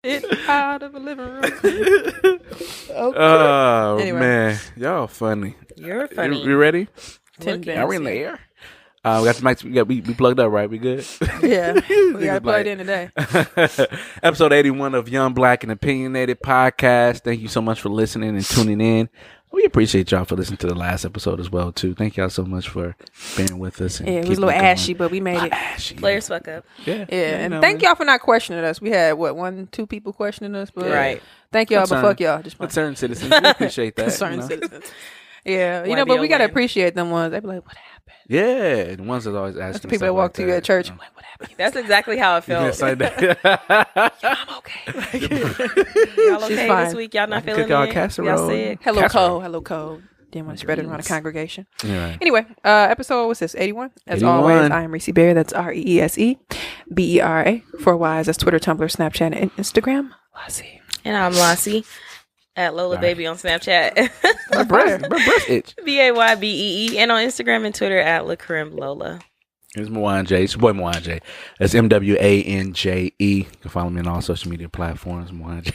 It out of a living room. Okay. Oh Anyway. man, y'all funny. You're funny. You ready? Tin Are we in the Benz. air? We got the mics. We plugged up, right? We good? Yeah, we got it Niggas plugged in today. Episode 81 of Young Black and Opinionated Podcast. Thank you so much for listening and tuning in. We appreciate y'all for listening to the last episode as well too. Thank y'all so much for being with us. And Yeah, it was a keeping little going. ashy, but we made it. Ashy. Players fuck up. Yeah. Yeah, and You know, thank y'all for not questioning us. We had two people questioning us, but Right. thank y'all, Concerned. but fuck y'all. Just Concerned citizens. We appreciate that. concerned you know? citizens. Yeah, Why but be we gotta lame? appreciate them ones. They be like, "What happened?" Yeah. The ones that always ask. That's the people that walk to you at church. I'm like, "What happened?" That's exactly how it felt. Yes, I know. I'm okay. Y'all She's okay fine. this week? Y'all I not can feeling cook y'all it? casserole. Y'all sick? Hello, Casserole. Cole. Hello, Cole. Didn't want to spread it around the congregation. Yeah. Anyway, episode, what's this, 81? As 81. always, I am Reese Bear. That's REESE, 4 Ys. That's Twitter, Tumblr, Snapchat, and Instagram. Lassie. And I'm Lassie at Lola Right. Baby on Snapchat. My breast itch. BAYBEE. And on Instagram and Twitter at LaCrim Lola. It's Mwanje. It's your boy Mwanje. That's MWANJE. You can follow me on all social media platforms. Mwanje.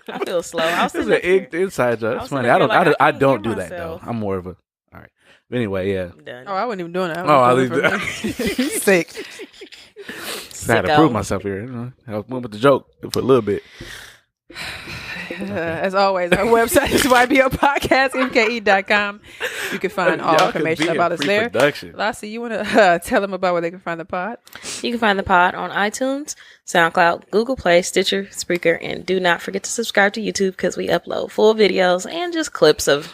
I feel slow. I was This is sitting up here. an inside joke. I It's was funny. sitting up here like, I I don't can't do hear that though. myself. I'm more of a. All right. But anyway, yeah. Done. Oh, I wasn't even doing that. I was leave doing it for me. Sick. I had to Sicko. prove myself here. You know, I went with the joke for a little bit. As always, our website is ybopodcastmke.com. You can find all Y'all could information be in about us there. pre-production. Lassie, you want to tell them about where they can find the pod? You can find the pod on iTunes, SoundCloud, Google Play, Stitcher, Spreaker, and do not forget to subscribe to YouTube because we upload full videos and just clips of,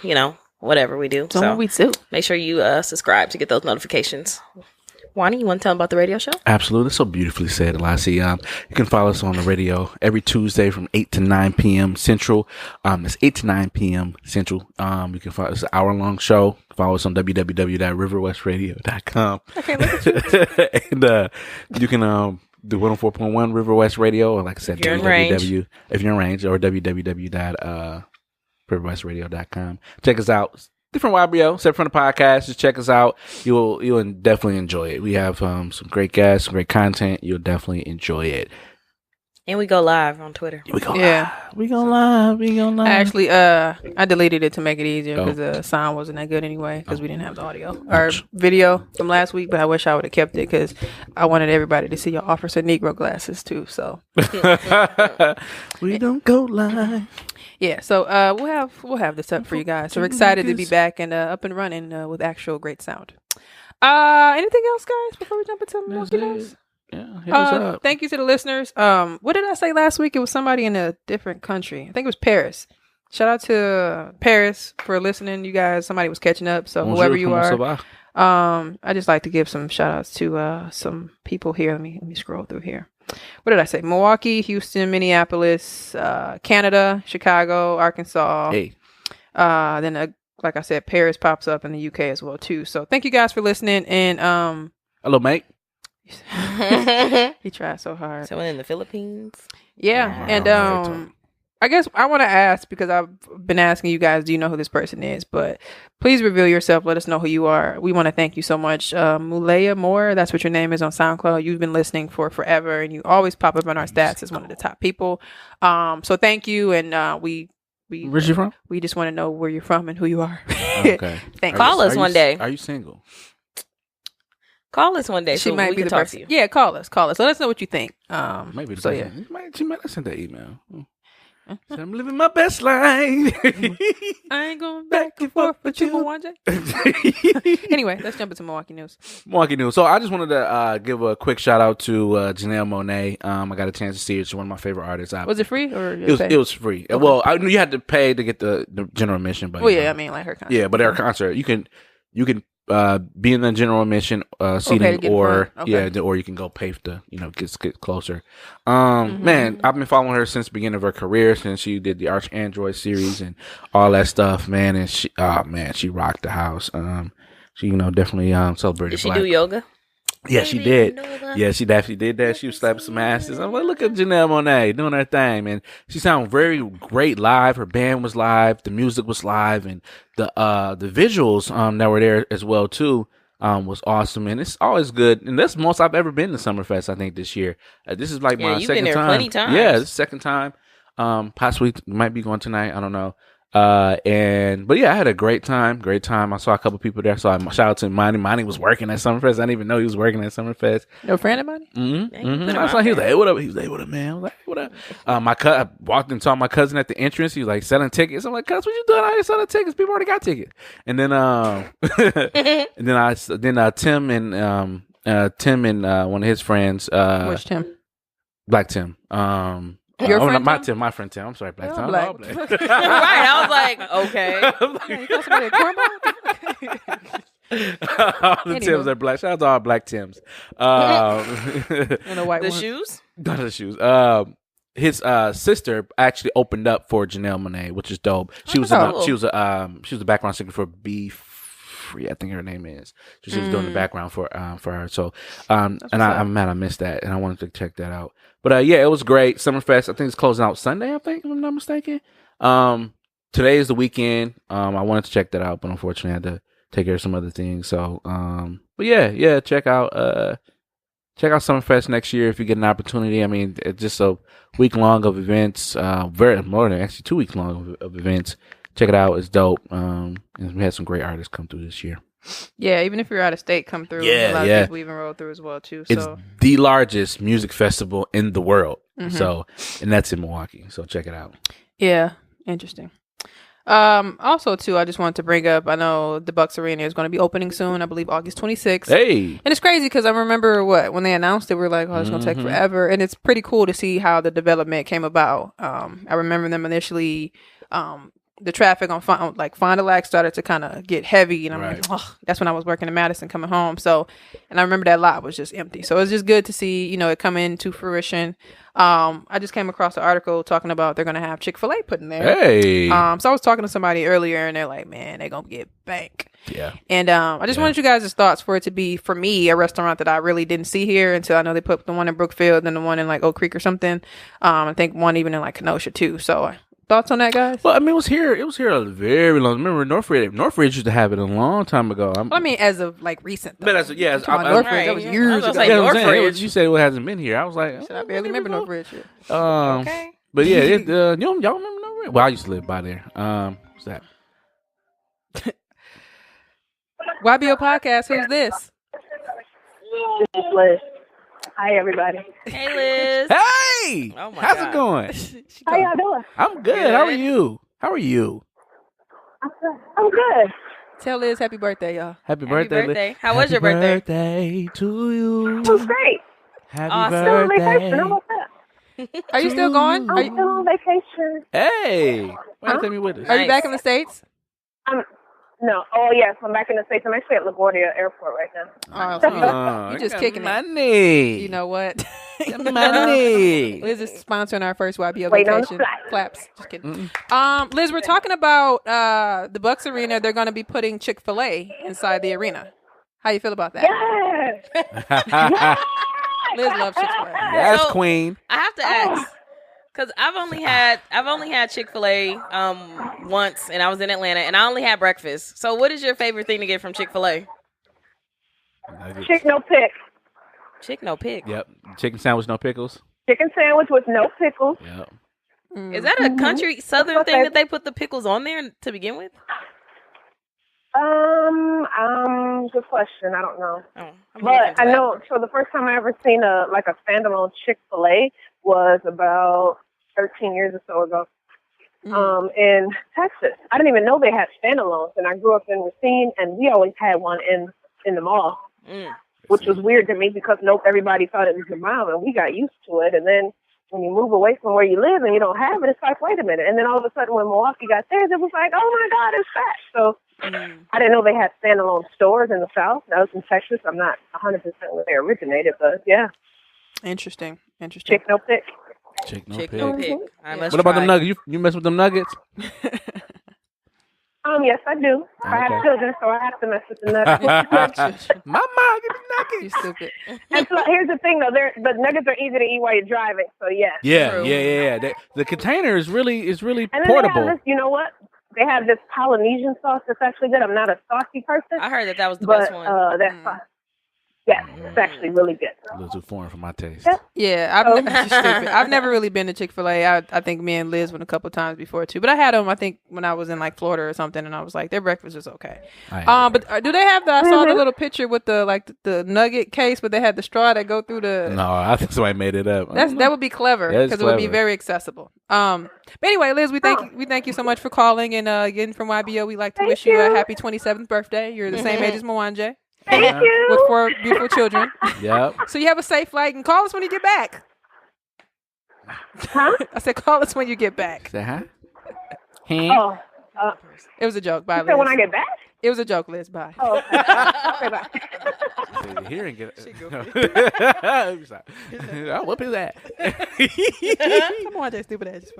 whatever we do. So we do. make sure you subscribe to get those notifications. Wani, you want to tell them about the radio show? Absolutely. So beautifully said, Lassie. You can follow us on the radio every Tuesday from 8 to 9 p.m. Central. It's 8 to 9 p.m. Central. You can follow us an hour-long show. Follow us on www.riverwestradio.com. Okay, look at you. And you can do 104.1 River West Radio, or like I said, If you're in range. if you're in range, or www.riverwestradio.com. Check us out. Different YBO, except from the podcast. Just check us out. You'll definitely enjoy it. We have some great guests, some great content. You'll definitely enjoy it. And we go live on Twitter. We go Yeah. live. We go live. Actually, I deleted it to make it easier Oh. because the sound wasn't that good anyway because we didn't have the audio or video from last week. But I wish I would have kept it because I wanted everybody to see your Officer Negro glasses too. So We don't go live. yeah, so we'll have this up for you guys. So we're excited to be back and up and running with actual great sound. Anything else, guys, before we jump into That's Milky it. News? Yeah, hit us up. Thank you to the listeners. What did I say last week? It was somebody in a different country. I think it was Paris. Shout out to Paris for listening, you guys. Somebody was catching up. So Bonjour, whoever you comment ça are, va? I just like to give some shout outs to some people here. Let me scroll through here. What did I say? Milwaukee, Houston, Minneapolis, Canada, Chicago, Arkansas. Hey, Then like I said, Paris pops up in the UK as well too. So thank you guys for listening. And hello, mate. he tried so hard. Someone in the Philippines. Yeah, and Alright. I guess I want to ask because I've been asking you guys, do you know who this person is? But please reveal yourself. Let us know who you are. We want to thank you so much. Mulea Moore, that's what your name is on SoundCloud. You've been listening for forever, and you always pop up on our stats as one of the top people. So thank you, and we Where's you from? we just want to know where you're from and who you are. Okay. Thanks. Call us one day. Are you single? Call us one day She so might we be can the talk person. to you. Yeah, call us. Let us know what you think. Maybe the so person. She might have sent that email. Said, I'm living my best life. I ain't going back and forth with you, Mwanje. Anyway, let's jump into Milwaukee news. Milwaukee news. So I just wanted to give a quick shout out to Janelle Monáe. I got a chance to see her. She's one of my favorite artists. Was it free or It was free. Okay. Well, I knew you had to pay to get the general admission, but Well, you yeah, know. I mean, like her concert. Yeah, but her concert, you can be in the general admission seating, get or front. Okay. or you can go pay to get closer. Man, I've been following her since the beginning of her career, since she did the Arch Android series and all that stuff, man. And she rocked the house. She definitely celebrated. Did she Black. do yoga? Yeah, she did. Yeah, she definitely did that. She was slapping some asses. I'm like, look at Janelle Monáe doing her thing, man. She sounded very great live. Her band was live. The music was live, and the visuals that were there as well too. was awesome, and it's always good. And that's the most I've ever been to Summerfest. I think this year. This is like my you've second been there time. plenty times. Yeah, this is second time. Possibly might be going tonight. I don't know. But yeah, I had a great time. Great time. I saw a couple people there. So shout out to Monty. Monty was working at Summerfest. I didn't even know he was working at Summerfest. No friend of mine? I was like, he was like, hey, what up? He was like, hey, what up, man? I was like, hey, what up? I walked and saw my cousin at the entrance. He was like selling tickets. I'm like, cuz, what you doing out here selling tickets? People already got tickets. And then, and then Tim and one of his friends, Which Tim? Black Tim. Your friend my Tim? Tim, my friend Tim. I'm sorry, Black Oh, Tim. Black. I'm Black. Right. I was like, okay. Yeah, you got somebody at cornball? All the Anywho. Tims are black. Shout out to all Black Tims. And a white The one. shoes? Not the shoes. His sister actually opened up for Janelle Monáe, which is dope. She was cool. she was a background singer for B Free, I think her name is. So she was doing the background for her. So and I'm mad I missed that, and I wanted to check that out. But yeah, it was great. Summerfest. I think it's closing out Sunday. I think, if I'm not mistaken. Today is the weekend. I wanted to check that out, but unfortunately, I had to take care of some other things. So, but yeah, check out Summerfest next year if you get an opportunity. I mean, it's just a week long of events. Very more than actually 2 weeks long of events. Check it out. It's dope. And we had some great artists come through this year. Yeah, even if you're out of state, come through. Yeah, a lot yeah. of people even roll through as well too. It's So the largest music festival in the world. So, and that's in Milwaukee. So check it out. yeah, interesting. Also too, I just wanted to bring up. I know the Bucks Arena is going to be opening soon. I believe August 26th. Hey. And it's crazy because I remember when they announced it, we were like, "Oh, it's going to take forever," and it's pretty cool to see how the development came about. I remember them initially. The traffic on Fond du Lac started to kind of get heavy, and I'm like, oh, that's when I was working in Madison coming home. So, and I remember that lot was just empty. So it's just good to see, it come into fruition. I just came across an article talking about they're going to have Chick-fil-A put in there. Hey. So I was talking to somebody earlier, and they're like, man, they're going to get bank. Yeah. And I just wanted you guys' thoughts for it to be, for me, a restaurant that I really didn't see here until I know they put the one in Brookfield and the one in like Oak Creek or something. I think one even in like Kenosha too. So thoughts on that, guys? Well, I mean, it was here a very long. Remember, Northridge used to have it a long time ago. I mean, as of like recent. Though. But as Northridge, that was years ago. Like yeah, I'm saying, Northridge. you said it hasn't been here. I was like, I barely remember Northridge. Okay. But yeah, y'all remember Northridge? Well, I used to live by there. What's that? YBO Podcast. Who's this? This is Liz. Hi, everybody. Hey, Liz. Hey, Oh my how's God. it going? How y'all doing? I'm good. How are you? I'm good. Tell Liz happy birthday, y'all. Happy Happy birthday. birthday. How was your birthday? Birthday to you. It was great. Happy Awesome. Still on birthday. vacation. How about that? Are you still going? I'm still on vacation. Hey, why don't you take me with us? Are you Nice. back in the States? No. Oh, yes. I'm back in the States. I'm actually at LaGuardia Airport right now. Oh, so you just got kicking it. money. You know what? Money. Liz is sponsoring our first YBO Waiting on the vacation. flight. Claps. Just kidding. Liz, we're talking about the Bucks Arena. They're going to be putting Chick-fil-A inside the arena. How you feel about that? Yes. Liz loves Chick-fil-A. Yes, So- queen. I have to ask because I've only had Chick-fil-A once, and I was in Atlanta, and I only had breakfast. So, what is your favorite thing to get from Chick-fil-A? Chick no pick. Chick no pick. Yep. Chicken sandwich, no pickles. Chicken sandwich with no pickles. Yep. Is that a country southern thing that they put the pickles on there to begin with? Good question. I don't know. Oh, I'm But looking into I that. know, so the first time I ever seen a standalone Chick-fil-A was about 13 years or so ago in Texas. I didn't even know they had standalones, and I grew up in Racine, and we always had one in the mall, which was weird to me because everybody thought it was the mall, and we got used to it. And then when you move away from where you live and you don't have it, it's like, wait a minute. And then all of a sudden when Milwaukee got theirs, it was like, oh my God, it's that. So I didn't know they had standalone stores in the South. That was in Texas. I'm not 100% where they originated, but yeah. Interesting. Chick no pick. Chick no Chick pick. no pick. I must What about try. them nuggets? You mess with them nuggets? Yes, I do. I Okay. have children, so I have to mess with the nuggets. Mama, give me You nuggets. stupid. And so here's the thing, though. The nuggets are easy to eat while you're driving, so yes. Yeah, True. yeah. The container is really And then portable. they have this, you know what? they have this Polynesian sauce that's actually good. I'm not a saucy person. I heard that was the but best one. that sauce, yes, it's actually really good. A little too foreign for my taste. Yeah, you're stupid. I've never really been to Chick-fil-A. I think me and Liz went a couple times before too, but I had them. I think when I was in like Florida or something, and I was like, their breakfast is okay. But do they have I saw the little picture with the nugget case, but they had the straw that go through the. No, I think somebody made it up. That would be clever because it would be very accessible. But anyway, Liz, we thank you so much for calling, and again from YBO, we like to wish you a happy 27th birthday. You're the same age as Mwanje. Thank you. With 4 beautiful children. Yep. So you have a safe flight, and call us when you get back. Huh? I said, call us when you get back. Say hi. Oh, It was a joke. Bye, you Liz. said when I get back? It was a joke, Liz. Bye. Oh, okay. Okay, bye. Here and get She I'll whoop his ass. Come on, that stupid ass.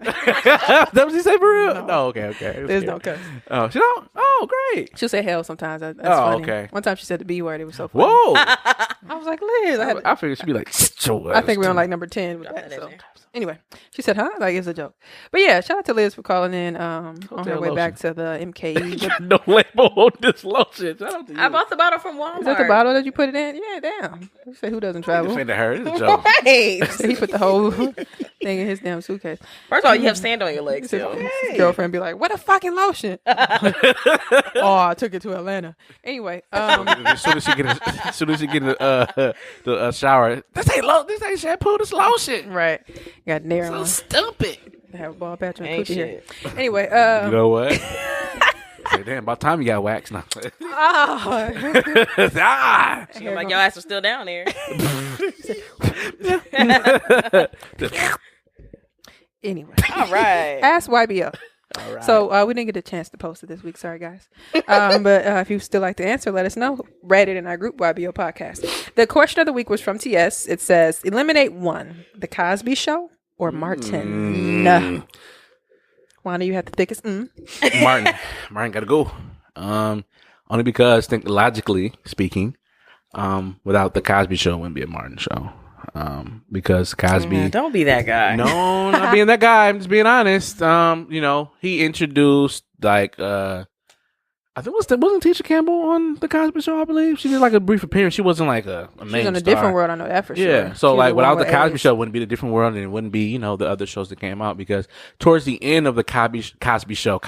That what she say for real? No. No, okay. Liz don't cuss. Oh, she don't? Oh, great. She'll say hell sometimes. That's Oh, funny. okay. One time she said the B word. It was so funny. Whoa. I was like, Liz. I figured she'd be like, I think we're on like number 10 with that. So. Anyway, she said, huh? Like, it's a joke. But yeah, shout out to Liz for calling in on her way back to the MKE. No label on this lotion. Shout out to you. I bought the bottle from Walmart. Is that the bottle that you put it in? Yeah, damn. You say who doesn't travel? Defended her. It's a joke. Right. So he put the whole thing in his damn suitcase. First of all, you have sand on your legs. His Still. girlfriend be like, what a fucking lotion. Oh, I took it to Atlanta. Anyway, As soon as she get the shower, this ain't shampoo, this lotion. right. Got nair So on. stupid. I have a ball patch on Ain't coochie here. shit. Anyway, You know what? Say, damn, about time you got waxed now. Ah! I'm like, your ass was still down there. Anyway, All right. ask YBO. All right. So we didn't get a chance to post it this week. Sorry, guys. But if you still like to answer, let us know. Write it in our group, YBO Podcast. The question of the week was from TS. It says, eliminate one, The Cosby Show or Martin? Wanda, you have the thickest. Martin gotta go. Only because, think logically speaking, without the Cosby Show, it wouldn't be a Martin show. Because Cosby, Yeah, don't be that guy. no, not being that guy. I'm just being honest. He introduced like I think wasn't Tisha Campbell on the Cosby Show? I believe she did like a brief appearance. She wasn't like a main She's on a star. different world. I know that for sure. Yeah, so She's like the one without the with Cosby Alias. Show, it wouldn't be the different world, and it wouldn't be the other shows that came out because towards the end of the Cosby Show.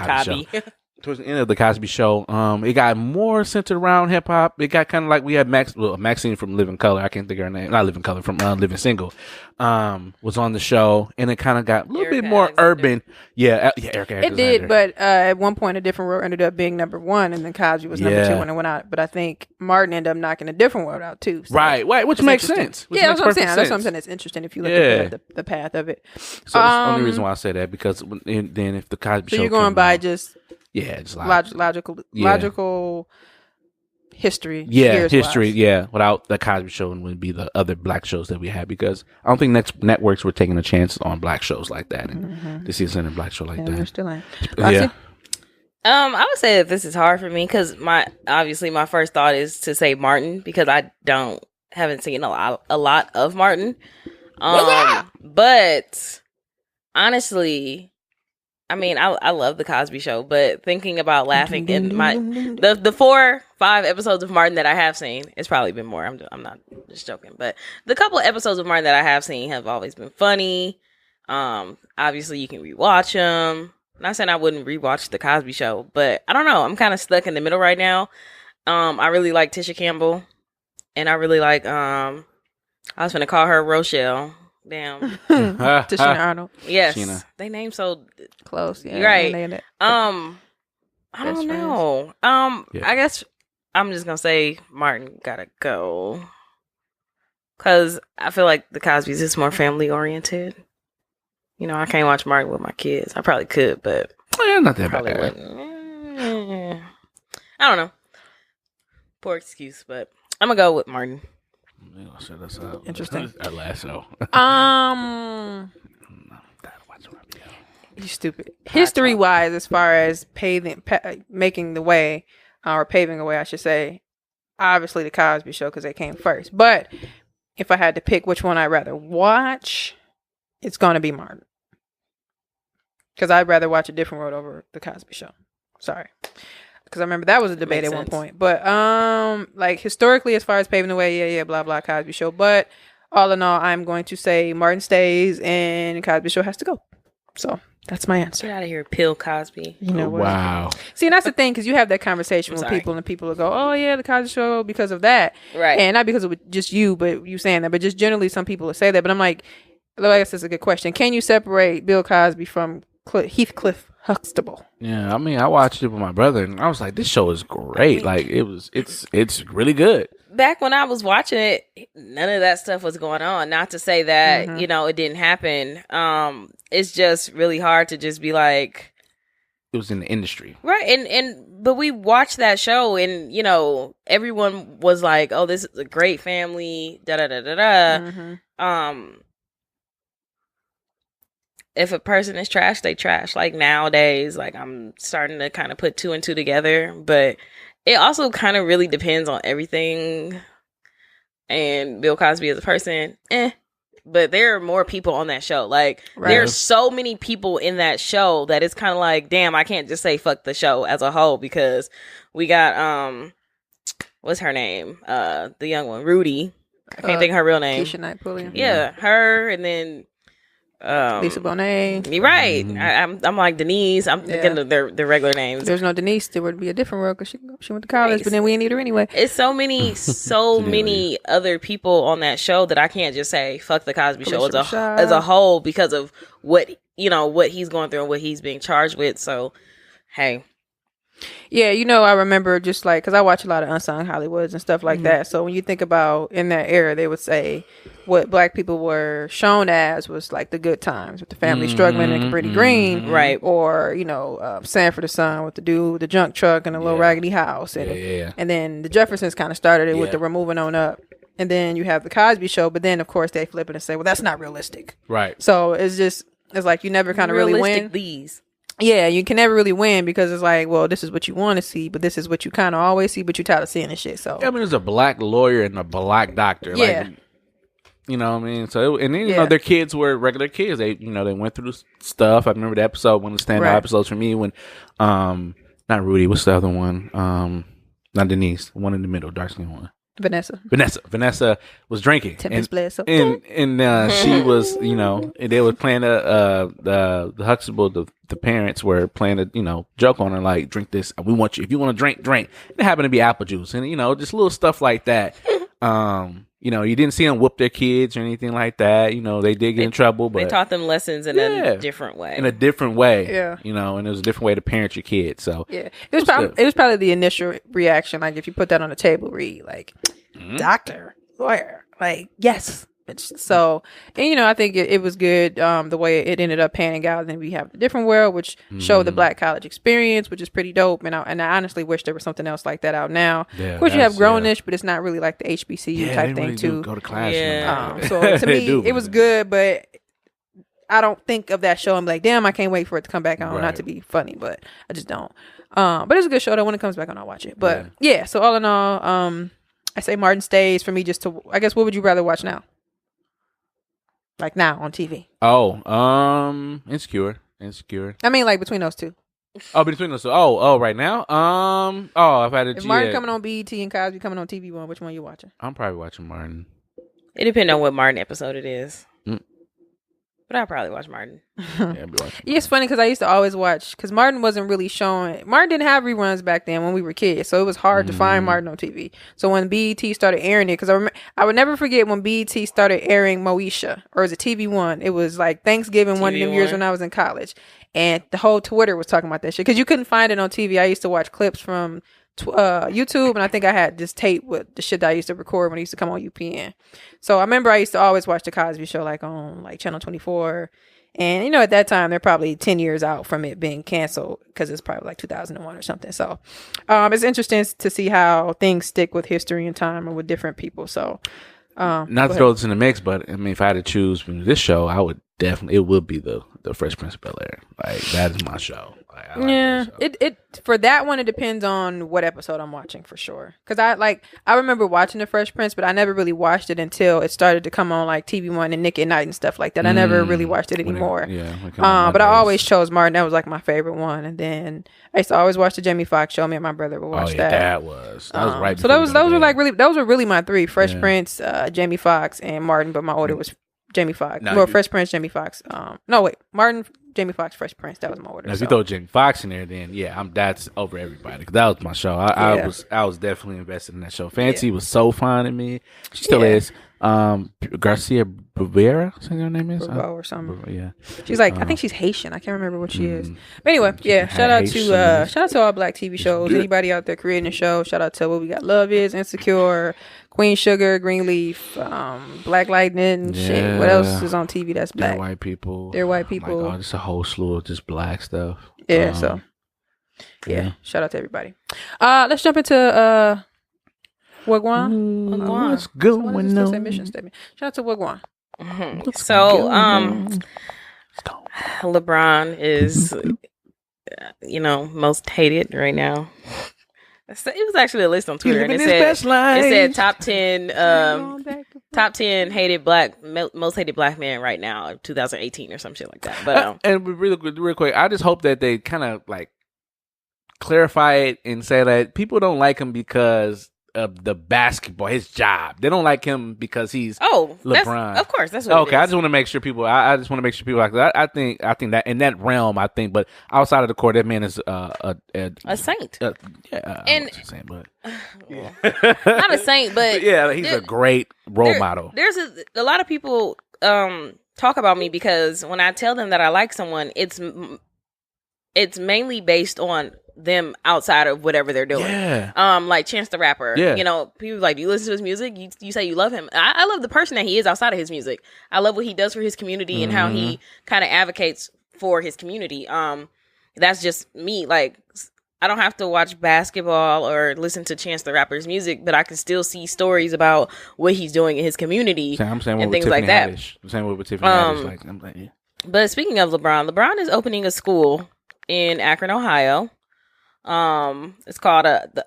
Towards the end of the Cosby Show, it got more centered around hip hop. It got kind of like we had Maxine from Living Color. I can't think of her name. Not Living Color, from Living Single, was on the show, and it kind of got a little bit more urban. Yeah, Erica. It did, but at one point, A Different World ended up being number 1, and then Cosby was number 2 when it went out. But I think Martin ended up knocking A Different World out too. So right, which makes sense. Yeah, that's what I'm saying. That's something that's interesting if you look at the path of it. So that's the only reason why I say that, because then if the Cosby Show, so you're going by just. Yeah, just logical history. History. Yeah, without the Cosby Show, and would be the other black shows that we had, because I don't think networks were taking a chance on black shows like that, and to see a black show like that. We're still in. Yeah. I would say that this is hard for me because my first thought is to say Martin because I haven't seen a lot of Martin. But honestly, I mean, I love the Cosby Show, but thinking about laughing in the 4-5 episodes of Martin that I have seen, it's probably been more. I'm not just joking, but the couple of episodes of Martin that I have seen have always been funny. Obviously you can rewatch them. Not saying I wouldn't rewatch the Cosby Show, but I don't know. I'm kind of stuck in the middle right now. I really like Tisha Campbell, and I really like I was gonna call her Rochelle. Damn. Tishina Arnold. Yes. Sheena. They name so Close. Yeah. right. I don't know. I guess I'm just gonna say Martin gotta go. Cause I feel like the Cosby's is more family oriented. You know, I can't watch Martin with my kids. I probably could, but not that probably bad. wouldn't. I don't know. Poor excuse, but I'm gonna go with Martin. Shut us up. Interesting. Our last show. You stupid. History wise, as far as making the way, or paving the way, I should say, obviously the Cosby Show because they came first. But if I had to pick which one I'd rather watch, it's going to be Martin. Because I'd rather watch A Different World over the Cosby Show. Sorry. Because I remember that was a debate Makes at one sense. point. But like historically, as far as paving the way, yeah, blah blah Cosby Show. But all in all, I'm going to say Martin stays and Cosby Show has to go. So that's my answer. Get out of here, Bill Cosby. You know what? Wow. See, and that's the thing, because you have that conversation I'm with sorry. people, and people will go, "Oh yeah, the Cosby Show because of that," Right. And not because of just you, but you saying that, but just generally, some people will say that. But I'm like, I guess that's a good question. Can you separate Bill Cosby from Heathcliff Huxtable? Yeah, I mean, I watched it with my brother, and I was like, "This show is great. Like, it's really good." Back when I was watching it, none of that stuff was going on. Not to say that, it didn't happen. It's just really hard to just be like, It was in the industry, right. But we watched that show and, everyone was like, oh, this is a great family, da da da da da. If a person is trash, they trash. Like nowadays, like I'm starting to kind of put two and two together, but it also kind of really depends on everything. And Bill Cosby as a person, but there are more people on that show. Like there's so many people in that show that it's kind of like, damn, I can't just say fuck the show as a whole, because we got what's her name? The young one, Rudy. I can't think of her real name. Keisha Knight Pulliam. Yeah, her, and then Lisa Bonet. You're right. I'm like Denise. I'm thinking of their regular names. There's no Denise. There would be a different role because she went to college, but then we didn't need her anyway. It's so many other people on that show that I can't just say fuck the Cosby Show as a whole because of what he's going through and what he's being charged with. So, hey. Yeah, I remember just like, because I watch a lot of Unsung Hollywoods and stuff like that. So when you think about in that era, they would say what black people were shown as was like the good times with the family struggling in Cabrini Green, right? Or Sanford the Son with the dude with the junk truck and a little raggedy house, and then the Jeffersons kind of started it with the we're moving on up, and then you have the Cosby Show, but then of course they flip it and say, well, that's not realistic, right? So it's like you never kind of really win. Yeah, you can never really win because it's like, well, this is what you want to see, but this is what you kind of always see, but you're tired of seeing this shit. So I mean, there's a black lawyer and a black doctor. Yeah. Like, you know what I mean? So, and then, their kids were regular kids. They, they went through stuff. I remember the episode, one of the standout episodes for me when, not Rudy, what's the other one? Not Denise, the one in the middle, dark skin one. Vanessa was drinking, and she was, and they were playing the Huxtable, the parents were playing a joke on her, like, drink this, we want you, if you want to drink. It happened to be apple juice, and just little stuff like that. You didn't see them whoop their kids or anything like that. They did get in trouble, but they taught them lessons in a different way. In a different way, yeah. And it was a different way to parent your kids. So yeah, it was probably the initial reaction. Like if you put that on the table, read like doctor, lawyer, like yes. So, and I think it was good the way it ended up panning out. And then we have the different world, which showed the black college experience, which is pretty dope. And I honestly wish there was something else like that out now. Yeah, of course, you have Grownish, but it's not really like the HBCU type thing too. Go to class. So to me, it was good, but I don't think of that show and be like, damn, I can't wait for it to come back on. Not to be funny, but I just don't. But it's a good show though. When it comes back on, I'll watch it. But yeah, so all in all, I say Martin stays for me. I guess, what would you rather watch now? Like now on TV. Oh, Insecure. I mean, like between those two. Oh, between those two. Oh, right now. I've had if Martin coming on BET and Cosby coming on TV One, which one you watching? I'm probably watching Martin. It depends on what Martin episode it is. But I'll probably watch Martin. It's funny because I used to always watch, because Martin wasn't really showing. Martin didn't have reruns back then when we were kids, so it was hard to find Martin on TV. So when BET started airing it, because I would never forget when BET started airing Moesha, or was it TV One? It was like Thanksgiving, one of them years when I was in college, and the whole Twitter was talking about that shit because you couldn't find it on TV. I used to watch clips from YouTube, and I think I had this tape with the shit that I used to record when I used to come on UPN. So I remember I used to always watch the Cosby Show like on like Channel 24, and at that time they're probably 10 years out from it being canceled because it's probably like 2001 or something. So it's interesting to see how things stick with history and time and with different people. So not to throw this in the mix, but I mean, if I had to choose from this show, I would definitely, it would be the Fresh Prince of Bel-Air. Like, that is my show. Like, I like Yeah, that show. it for that one, it depends on what episode I'm watching for sure. Because I remember watching the Fresh Prince, but I never really watched it until it started to come on like TV1 and Nick at Night and stuff like that. I never really watched it anymore. But I always chose Martin. That was like my favorite one. And then I used to always watch the Jamie Foxx show. Me and my brother would watch that. That was right. So those were really my three: Fresh Prince, Jamie Foxx, and Martin. But my order was Jamie Foxx. Fresh Prince, Jamie Foxx. No, wait, Martin, Jamie Foxx, Fresh Prince. That was my order. Now, if you throw Jamie Foxx in there, then that's over everybody. 'Cause that was my show. I was definitely invested in that show. Fancy was so fine in me. She still is. Garcia Rivera, I think her name is. Or something. Yeah. She's like, I think she's Haitian. I can't remember what she is. But anyway, shout out to all Black TV shows. Anybody out there creating a show, shout out to What We Got Love Is, Insecure, Queen Sugar, Greenleaf, Black Lightning, shit. What else is on TV that's black? They're white people. Like, just a whole slew of just black stuff. Yeah, shout out to everybody. Let's jump into Wagwan. What's going on? Mission statement. Shout out to Wagwan. Mm-hmm. So, LeBron is, most hated right now. It was actually a list on Twitter, and it said top 10 most hated black men right now of 2018 or some shit like that. But and real quick, I just hope that they kind of like clarify it and say that people don't like him because of the basketball, his job. They don't like him because he's LeBron. Of course, that's what okay. I just want to make sure people. I just want to make sure people like that. I think that in that realm, but outside of the court, that man is a saint. And but not a saint, but yeah, he's a great role model. There's a lot of people talk about me because when I tell them that I like someone, it's mainly based on them outside of whatever they're doing. Yeah. Like Chance the Rapper. Yeah. People like, do you listen to his music? You say you love him. I love the person that he is outside of his music. I love what he does for his community and how he kind of advocates for his community. That's just me. Like, I don't have to watch basketball or listen to Chance the Rapper's music, but I can still see stories about what he's doing in his community and things like that. I'm saying with Tiffany Haddish. I'm like, yeah. But speaking of LeBron is opening a school in Akron, Ohio. It's called the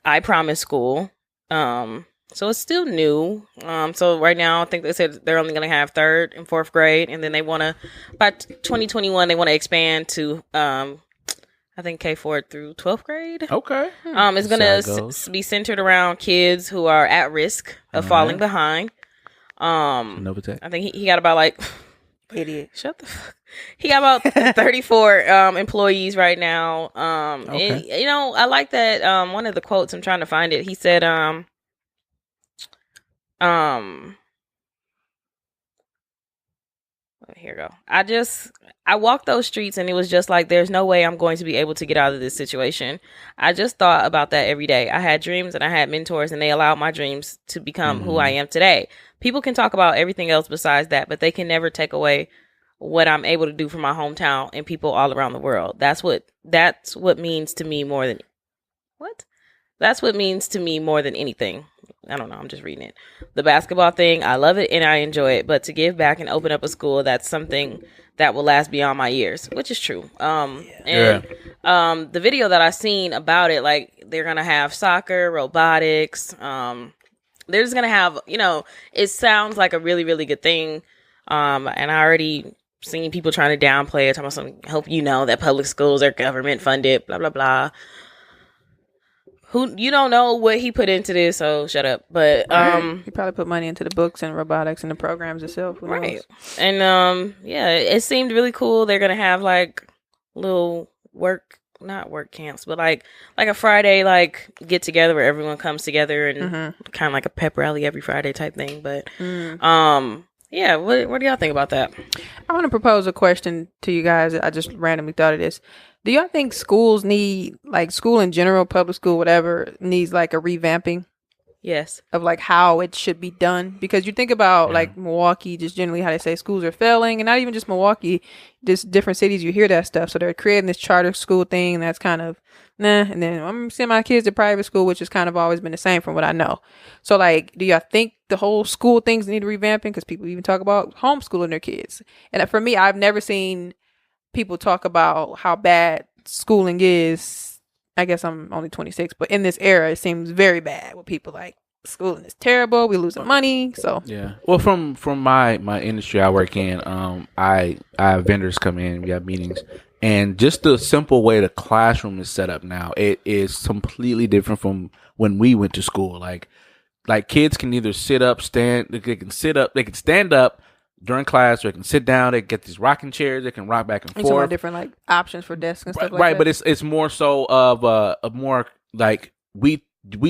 I Promise School. So it's still new. So right now I think they said they're only going to have 3rd and 4th grade, and then they want to by 2021 they want to expand to I think K4 through 12th grade. Okay. It's going to be centered around kids who are at risk of falling behind. I think he got about like idiot. Shut the fuck. He got about 34 employees right now. Okay. And, I like that. One of the quotes, I'm trying to find it. He said, here we go. I walked those streets and it was just like, there's no way I'm going to be able to get out of this situation. I just thought about that every day. I had dreams and I had mentors, and they allowed my dreams to become who I am today. People can talk about everything else besides that, but they can never take away what I'm able to do for my hometown and people all around the world. That's what means to me more than That's what means to me more than anything. I don't know. I'm just reading it. The basketball thing, I love it and I enjoy it, but to give back and open up a school, that's something that will last beyond my years, which is true. The video that I seen about it, like they're gonna have soccer, robotics. They're just gonna have, it sounds like a really, really good thing. And I already seen people trying to downplay it, talking about something. Hope you know that public schools are government funded, blah blah blah. Who you don't know what he put into this, so shut up. But he probably put money into the books and robotics and the programs itself. Who knows? And it seemed really cool. They're gonna have like little not work camps, but like a Friday like get together where everyone comes together and kind of like a pep rally every Friday type thing. But yeah, what do y'all think about that? I want to propose a question to you guys. I just randomly thought of this. Do y'all think schools need, like school in general, public school, whatever, needs like a revamping? Yes. of like how it should be done, because you think about like Milwaukee, just generally how they say schools are failing, and not even just Milwaukee, just different cities, you hear that stuff. So they're creating this charter school thing that's kind of and then I'm sending my kids to private school, which has kind of always been the same from what I know. So like, do y'all think the whole school things need revamping? Because people even talk about homeschooling their kids, and for me, I've never seen people talk about how bad schooling is. I guess I'm only 26, but in this era, it seems very bad with people like schooling is terrible. We losing money. So yeah. Well, from my industry I work in, I have vendors come in. We have meetings, and just the simple way the classroom is set up now, it is completely different from when we went to school. Like kids can either sit up, stand. They can sit up. They can stand up during class, or they can sit down. They get these rocking chairs. They can rock back and forth. Different like options for desks and stuff like right, that. but it's more so of a more like we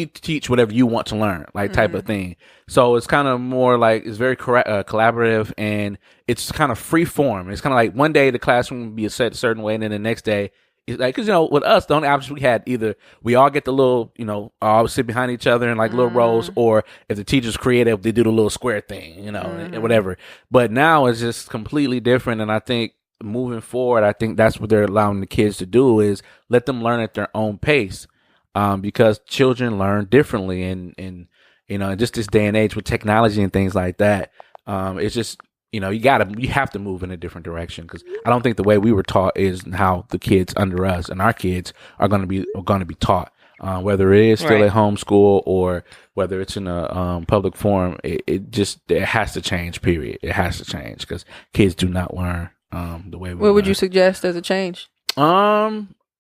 teach whatever you want to learn, like type of thing. So it's kind of more like it's very collaborative, and it's kind of free form. It's kind of like one day the classroom will be set a certain way, and then the next day it's like, because with us, the only options we had, either we all get the little, all sit behind each other in like little rows, or if the teacher's creative, they do the little square thing, and whatever. But now it's just completely different, and I think moving forward, I think that's what they're allowing the kids to do, is let them learn at their own pace, because children learn differently, and just this day and age with technology and things like that, it's just you have to move in a different direction, because I don't think the way we were taught is how the kids under us and our kids are going to be taught, whether it is still at home school or whether it's in a public forum. It has to change. Period. It has to change, because kids do not learn the way we. What would you suggest as a change?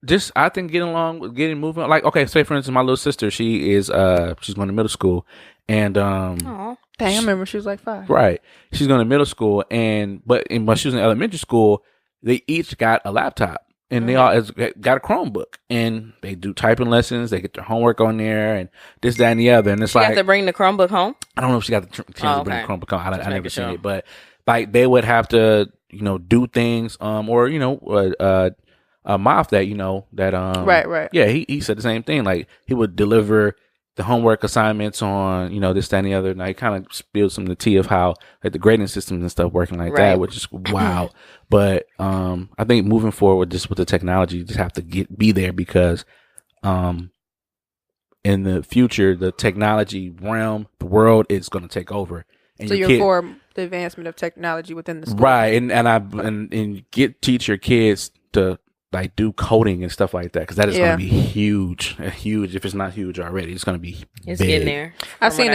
Just I think getting moving. Like, okay, say for instance, my little sister, she's going to middle school, and Aww. Dang, I remember she was like 5. Right, she's going to middle school, but when she was in elementary school, they each got a laptop, and they all got a Chromebook, and they do typing lessons. They get their homework on there, and this, that, and the other. And it's like, you have to bring the Chromebook home. I don't know if she got the chance to bring the Chromebook home. I never seen it, but like they would have to, do things, or Moff that right. Yeah, he said the same thing. Like, he would deliver the homework assignments on this, that, and the other, and I kind of spilled some of the tea of how like the grading systems and stuff working like that, which is wow. But I think moving forward, just with the technology, you just have to be there, because in the future, the technology realm, the world is going to take over. And so you're for the advancement of technology within the school, right? And teach your kids to like do coding and stuff like that, because that is going to be huge. If it's not huge already, it's going to be big. Getting there. I seen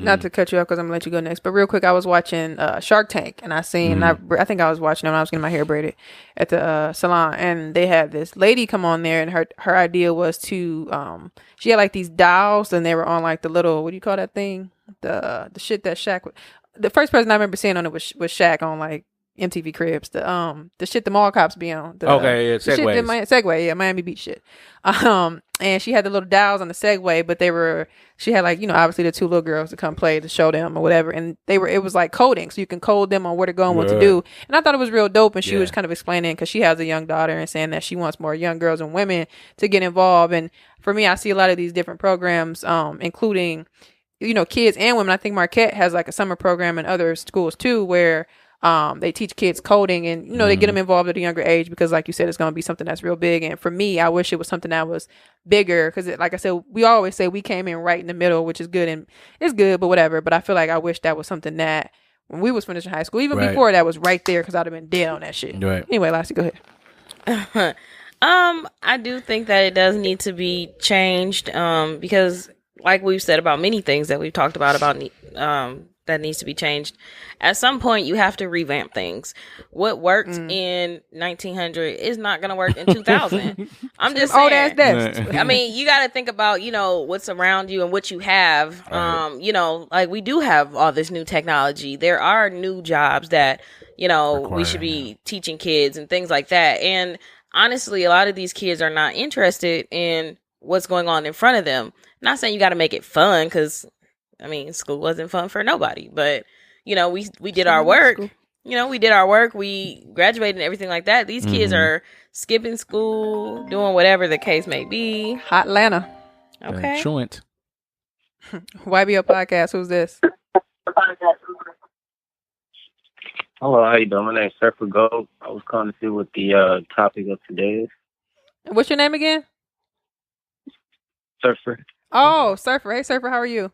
not to cut you off, because I'm gonna let you go next, but real quick, I was watching Shark Tank, and I seen I think I was watching it when I was getting my hair braided at the salon, and they had this lady come on there, and her idea was to she had like these dolls, and they were on like the little, what do you call that thing, the shit that Shaq the first person I remember seeing on it was Shaq on like MTV Cribs, the shit the mall cops be on. Segway, Miami Beach shit. And she had the little dolls on the Segway, but she had like, obviously the 2 little girls to come play to show them or whatever, and it was like coding, so you can code them on where to go and what to do. And I thought it was real dope, and she was kind of explaining, because she has a young daughter, and saying that she wants more young girls and women to get involved. And for me, I see a lot of these different programs, including kids and women. I think Marquette has like a summer program in other schools too, where they teach kids coding, and they get them involved at a younger age, because like you said, it's going to be something that's real big. And for me, I wish it was something that was bigger, because like I said, we always say we came in right in the middle, which is good, and it's good, but whatever. But I feel like I wish that was something that when we was finishing high school, even before that, was right there, because I'd have been dead on that shit. Right. Anyway, Lassie, go ahead. I do think that it does need to be changed, because like we've said about many things that we've talked about that needs to be changed. At some point, you have to revamp things. What worked in 1900 is not going to work in 2000. I'm just saying. Old ass desks. I mean, you got to think about, what's around you and what you have. Like we do have all this new technology. There are new jobs that, we should be teaching kids and things like that. And honestly, a lot of these kids are not interested in what's going on in front of them. I'm not saying you got to make it fun, because school wasn't fun for nobody, but we did our work. We did our work. We graduated and everything like that. These kids are skipping school, doing whatever the case may be. Hot Atlanta. Okay. Truant. YBO Podcast. Who's this? Hello, how you doing? My name's Surfer Gold. I was calling to see what the topic of today is. What's your name again? Surfer. Oh, Surfer. Hey, Surfer. How are you?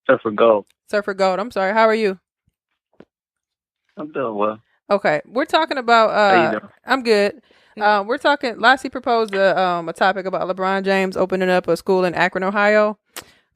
Surfer Gold. Surfer Gold. I'm sorry. How are you? I'm doing well. Okay, we're talking about. How you doing? I'm good. We're talking. Lassie proposed a topic about LeBron James opening up a school in Akron, Ohio.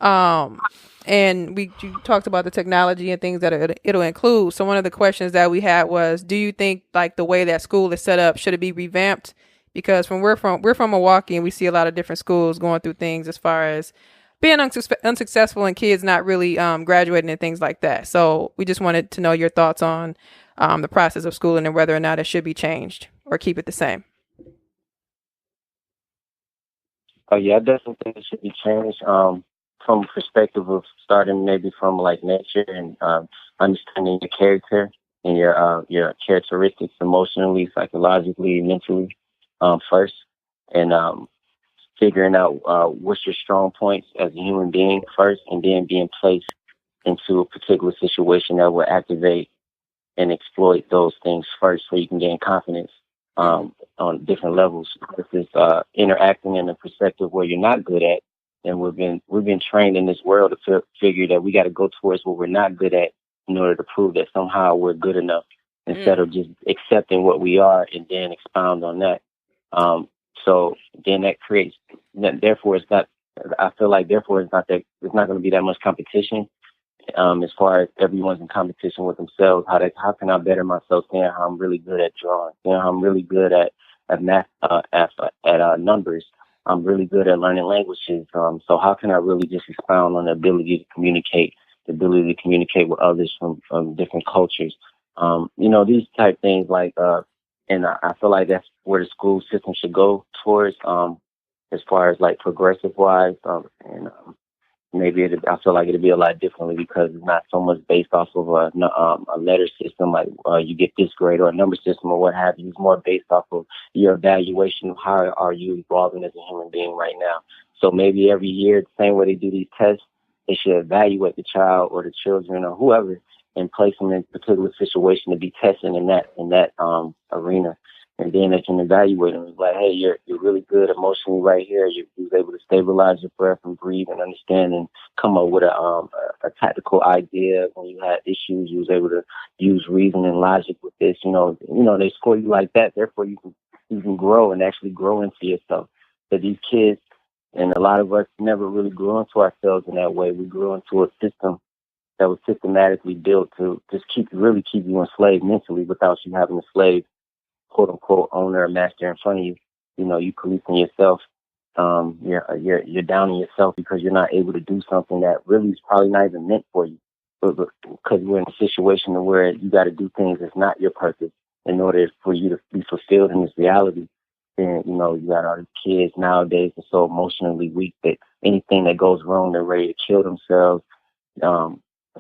And you talked about the technology and things that it'll include. So one of the questions that we had was, do you think like the way that school is set up, should it be revamped? Because we're from Milwaukee, and we see a lot of different schools going through things as far as being unsuccessful and kids not really graduating and things like that. So we just wanted to know your thoughts on the process of schooling and whether or not it should be changed or keep it the same. Oh yeah, I definitely think it should be changed. From a perspective of starting maybe from like nature and understanding your character and your characteristics emotionally, psychologically, mentally, first, and figuring out what's your strong points as a human being first, and then being placed into a particular situation that will activate and exploit those things first, so you can gain confidence on different levels. This is interacting in a perspective where you're not good at, and we've been trained in this world to figure that we got to go towards what we're not good at in order to prove that somehow we're good enough, instead of just accepting what we are and then expound on that. So then that creates. Therefore, it's not. I feel like therefore it's not going to be that much competition. As far as everyone's in competition with themselves, how can I better myself? Seeing how I'm really good at drawing, seeing how I'm really good at math, at numbers. I'm really good at learning languages. So how can I really just expound on the ability to communicate with others from different cultures? These type things like, and I feel like that's where the school system should go towards, as far as like progressive wise, and maybe I feel like it'd be a lot differently, because it's not so much based off of a letter system, like you get this grade, or a number system or what have you. It's more based off of your evaluation of how are you evolving as a human being right now. So maybe every year, the same way they do these tests, they should evaluate the child or the children or whoever and place them in a particular situation to be tested in that arena. And then they can evaluate them. It's like, hey, you're really good emotionally right here. You was able to stabilize your breath and breathe and understand and come up with a tactical idea. When you had issues, you was able to use reason and logic with this. They score you like that. Therefore, you can grow and actually grow into yourself. But these kids, and a lot of us, never really grew into ourselves in that way. We grew into a system that was systematically built to just keep you enslaved mentally without you having a slave, quote unquote, owner or master in front of you. You policing yourself. You're downing yourself because you're not able to do something that really is probably not even meant for you. But because we're in a situation where you got to do things that's not your purpose in order for you to be fulfilled in this reality. Then you got all these kids nowadays are so emotionally weak that anything that goes wrong, they're ready to kill themselves.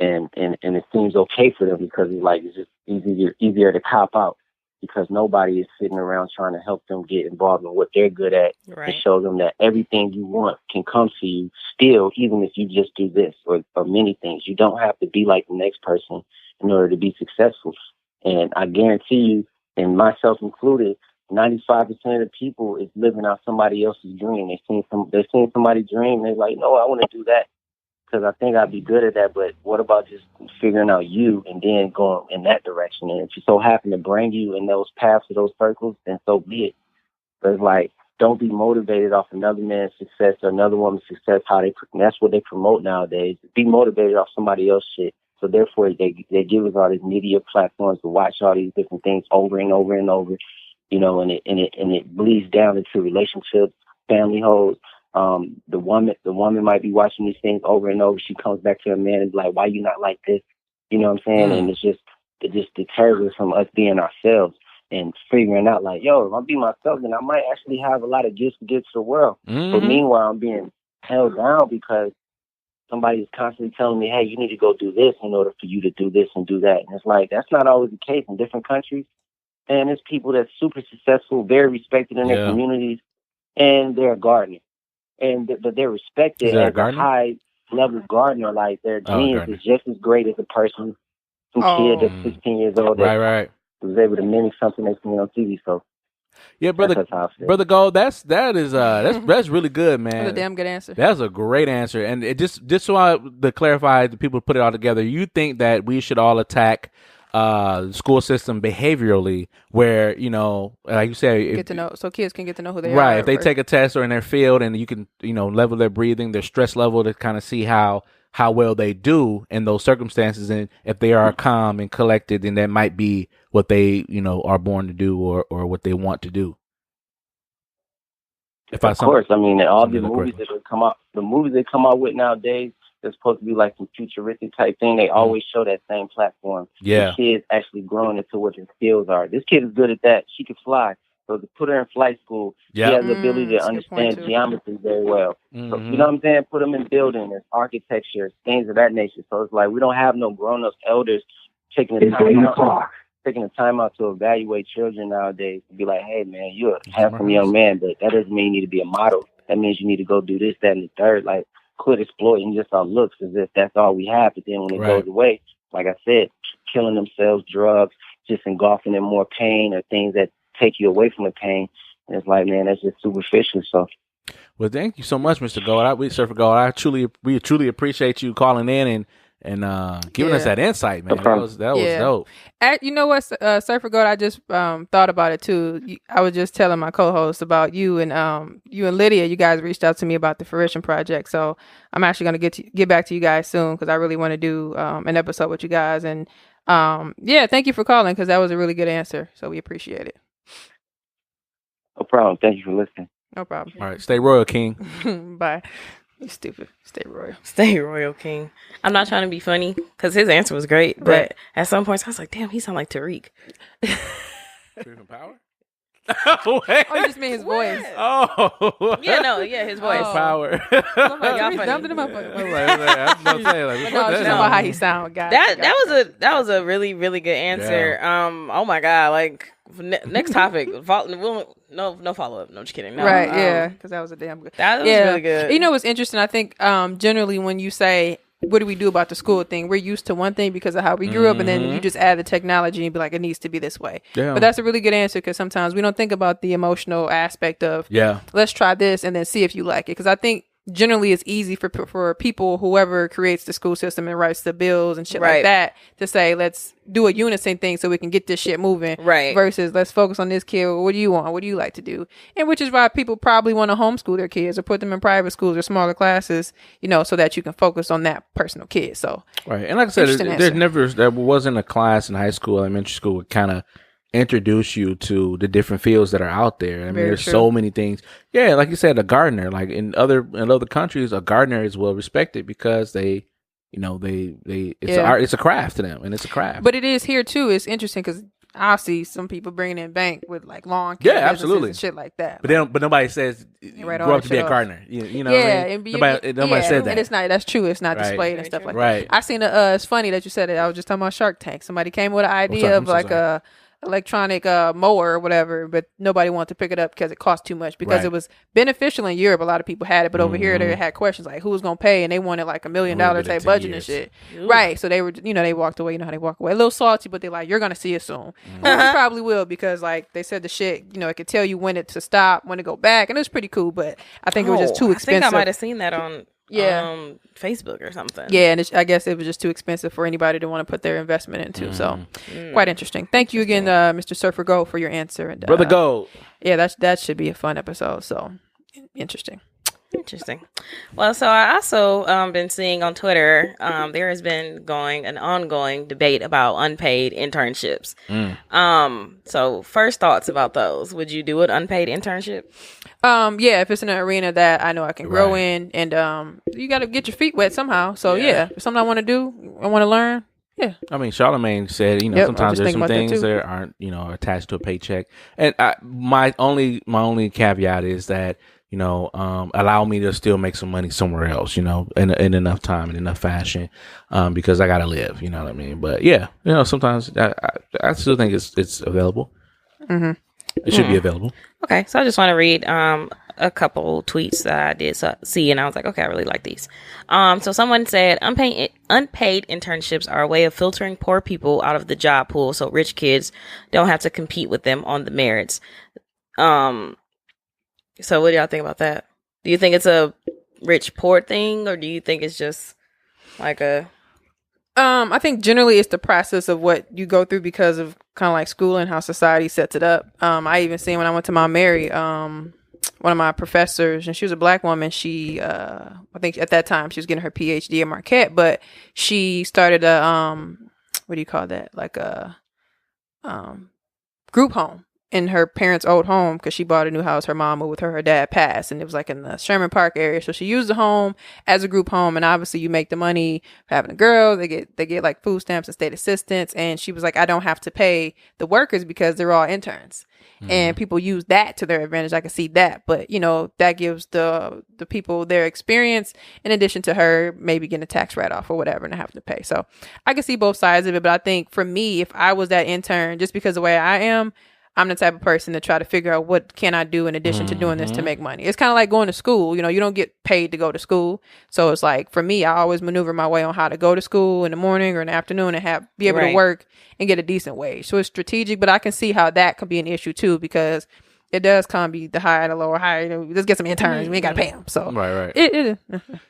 And it seems okay for them because it's just easier to cop out, because nobody is sitting around trying to help them get involved in what they're good at, right, and show them that everything you want can come to you still, even if you just do this or many things. You don't have to be like the next person in order to be successful. And I guarantee you, and myself included, 95% of the people is living out somebody else's dream. They're seeing somebody dream, and they're like, no, I want to do that because I think I'd be good at that. But what about just figuring out you and then going in that direction? And if you so happen to bring you in those paths or those circles, then so be it. But it's like, don't be motivated off another man's success or another woman's success. That's what they promote nowadays. Be motivated off somebody else's shit. So therefore, they give us all these media platforms to watch all these different things over and over and over, and it bleeds down into relationships, family homes. The woman might be watching these things over and over. She comes back to her man and be like, why you not like this? You know what I'm saying? And it just deters us from us being ourselves and figuring out like, yo, if I be myself, then I might actually have a lot of gifts to give to the world. Mm-hmm. But meanwhile, I'm being held down because somebody is constantly telling me, hey, you need to go do this in order for you to do this and do that. And it's like, that's not always the case in different countries. And there's people that's super successful, very respected in their communities, and they're a gardener. and but they're respected there a as a gardener? high level gardener. Like their genes gardener. is just as great as a person, some kid that's 16 years old that Right. was able to mimic something they seen on TV. So Yeah, that's how I feel. brother Gold, that's really good, man. That's a damn good answer. That's a great answer. And it just so to clarify, the people put it all together, you think that we should all attack the school system behaviorally, where, you know, like you said, Get to know, so kids can get to know who they are. right, if they take a test or in their field, and you can, you know, level their breathing, their stress level, to kind of see how well they do in those circumstances, and if they are calm and collected, then that might be what they, you know, are born to do, or what they want to do. Of course, I mean, all the movies that come out, the movies they come out with nowadays, they're supposed to be like some futuristic type thing. They always show that same platform. Yeah. The kids actually growing into what their skills are. This kid is good at that. She can fly. So to put her in flight school, she has the ability to understand geometry very well. So, you know what I'm saying? Put them in buildings, architecture, things of that nature. So it's like we don't have no grown-up elders taking the time out to evaluate children nowadays, to be like, hey, man, you're a handsome young man, but that doesn't mean you need to be a model. That means you need to go do this, that, and the third. Like, quit exploiting just our looks as if that's all we have. But then when it goes away, like I said, killing themselves, drugs, just engulfing in more pain or things that take you away from the pain. And it's like, man, that's just superficial. So, well, thank you so much, Mr. Gold. Surfer Gold, we truly appreciate you calling in and giving us that insight, man. That was dope. You know what, Surfer Gold, I just thought about it too. I was just telling my co-host about you and Lydia. You guys reached out to me about the Fruition Project, so I'm actually going to get back to you guys soon, because I really want to do an episode with you guys. And thank you for calling, because that was a really good answer. So we appreciate it. No problem. Thank you for listening. No problem. All right, stay royal, King. Bye. You stupid. Stay royal. Stay royal, King. I'm not trying to be funny, because his answer was great, but at some points I was like, damn, he sound like Tariq. Tariq Power? Oh, you just mean his voice. Oh. His voice. Power. Y'all dumped him up. About how he sound, guys. That was a really, really good answer. Yeah. Oh my God, like next topic. No follow up. No, just kidding. No, right, because that was a damn good. That was really good. You know what's interesting? I think generally when you say, what do we do about the school thing, we're used to one thing because of how we grew up, and then you just add the technology and be like, it needs to be this way. Yeah. But that's a really good answer, because sometimes we don't think about the emotional aspect of, let's try this and then see if you like it. Because I think generally it's easy for people, whoever creates the school system and writes the bills and shit like that, to say, let's do a unison thing so we can get this shit moving, versus let's focus on this kid. What do you want? What do you like to do? And which is why people probably want to homeschool their kids or put them in private schools or smaller classes, you know, so that you can focus on that personal kid. So and like I said, there wasn't a class in high school, elementary school, would kind of introduce you to the different fields that are out there. I mean, there's so many things. Yeah, like you said, a gardener, like in other countries, a gardener is well respected because they, you know, it's a craft to them, and it's a craft. But it is here too. It's interesting because I see some people bringing in bank with like lawn care absolutely, and shit like that. But nobody says grow up to be a gardener. You know, what I mean? Nobody said that. And it's not. That's true. It's not displayed and stuff like that. Right. I seen it's funny that you said it. I was just talking about Shark Tank. Somebody came with an idea of like a electronic mower or whatever, but nobody wanted to pick it up because it cost too much, because it was beneficial in Europe. A lot of people had it, but over here they had questions like who's gonna pay, and they wanted like $1 million type budget and shit. Right. So they were, they walked away. You know how they walk away, a little salty, but they're like, you're gonna see it soon. You probably will, because like they said the shit, it could tell you when it to stop, when to go back, and it was pretty cool, but I think it was just too expensive. I think I might have seen that on Facebook or something. Yeah, and I guess it was just too expensive for anybody to want to put their investment into. So quite interesting. Thank you again, Mr. Surfer Gold, for your answer. And Brother Gold. Yeah, that should be a fun episode. So interesting. Well, so I also been seeing on Twitter, there has been an ongoing debate about unpaid internships. So first thoughts about those. Would you do an unpaid internship? Yeah, if it's in an arena that I know I can grow in, and you got to get your feet wet somehow. So if it's something I want to do, I want to learn. Yeah. I mean, Charlamagne said, sometimes there's some things that aren't, attached to a paycheck. And my only caveat is that, allow me to still make some money somewhere else, in enough time and enough fashion, because I got to live, you know what I mean? But yeah, sometimes I still think it's available. It should be available. Okay. So I just want to read, a couple tweets that I did see, and I was like, okay, I really like these. So someone said unpaid internships are a way of filtering poor people out of the job pool, so rich kids don't have to compete with them on the merits. So what do y'all think about that? Do you think it's a rich poor thing, or do you think it's just like a I think generally it's the process of what you go through because of kind of like school and how society sets it up. I even seen when I went to Mount Mary, one of my professors, and she was a black woman. She, I think at that time she was getting her PhD at Marquette, but she started a, what do you call that? Like a, group home in her parents' old home because she bought a new house. Her mom moved with her. Her dad passed, and it was like in the Sherman Park area. So she used the home as a group home, and obviously you make the money for having a girl. They get like food stamps and state assistance. And she was like, I don't have to pay the workers because they're all interns. And people use that to their advantage. I can see that, but that gives the people their experience in addition to her maybe getting a tax write-off or whatever and having to pay. So I can see both sides of it, but I think for me, if I was that intern, just because of the way I am, I'm the type of person to try to figure out what can I do in addition to doing this to make money. It's kind of like going to school. You don't get paid to go to school. So it's like, for me, I always maneuver my way on how to go to school in the morning or in the afternoon and be able to work and get a decent wage. So it's strategic, but I can see how that could be an issue too, because it does kind of be the high and the lower high. Let's get some interns. We ain't got to pay them. So right. It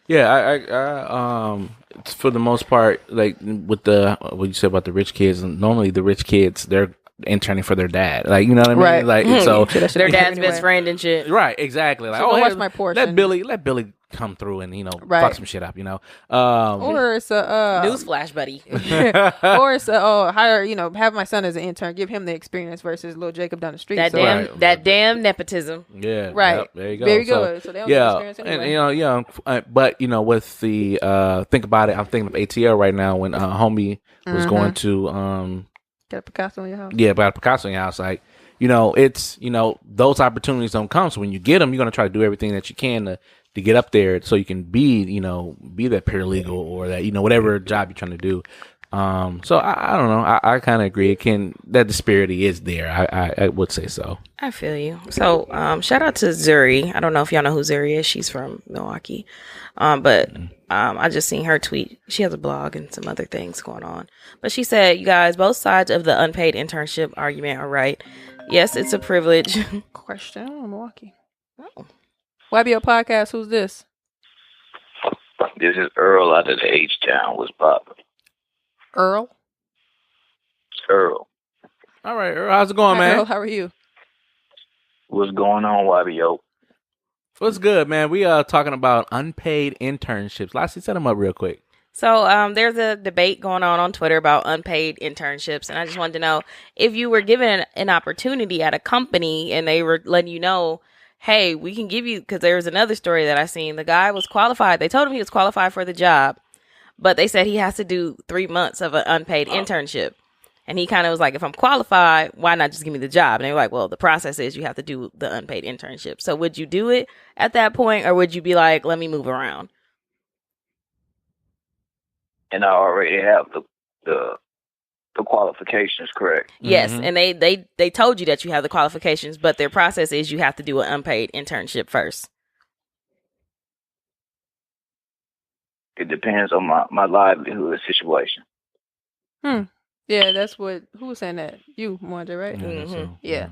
Yeah, I for the most part, like with what you said about the rich kids, normally the rich kids, they're interning for their dad, like, you know what I mean, right? Like, so their dad's best friend and shit, right? Exactly. Like, so oh, watch my portion. Let Billy come through and fuck some shit up, or it's a newsflash, buddy. Or it's a hire, have my son as an intern, give him the experience versus little Jacob down the street. That damn nepotism. Yeah, right. Yep, there you go. Very good. So they don't get experience anyway. And but with the think about it, I'm thinking of ATL right now when homie was going to Got a Picasso in your house. Yeah, got a Picasso in your house. Like, it's those opportunities don't come. So when you get them, you're gonna try to do everything that you can to get up there, so you can be that paralegal or that whatever job you're trying to do. So I don't know. I kind of agree. That disparity is there. I would say so. I feel you. So shout out to Zuri. I don't know if y'all know who Zuri is. She's from Milwaukee. But I just seen her tweet. She has a blog and some other things going on. But she said, you guys, both sides of the unpaid internship argument are right. Yes, it's a privilege. Question on Milwaukee. Oh. YBO podcast, who's this? This is Earl out of the H-Town. What's poppin'? Earl. All right, Earl. How's it going, Hi, man? Earl, how are you? What's going on, YBO? What's good, man? We are talking about unpaid internships. Lassie, set them up real quick. So there's a debate going on Twitter about unpaid internships, and I just wanted to know if you were given an opportunity at a company and they were letting you know, hey, we can give you, because there was another story that I seen. The guy was qualified. They told him he was qualified for the job, but they said he has to do 3 months of an unpaid internship. And he kind of was like, if I'm qualified, why not just give me the job? And they were like, well, the process is you have to do the unpaid internship. So would you do it at that point, or would you be like, let me move around? And I already have the qualifications, correct? Yes, and they told you that you have the qualifications, but their process is you have to do an unpaid internship first. It depends on my livelihood situation. Yeah, that's what. Who was saying that? You, Mwanje, right? So, yeah.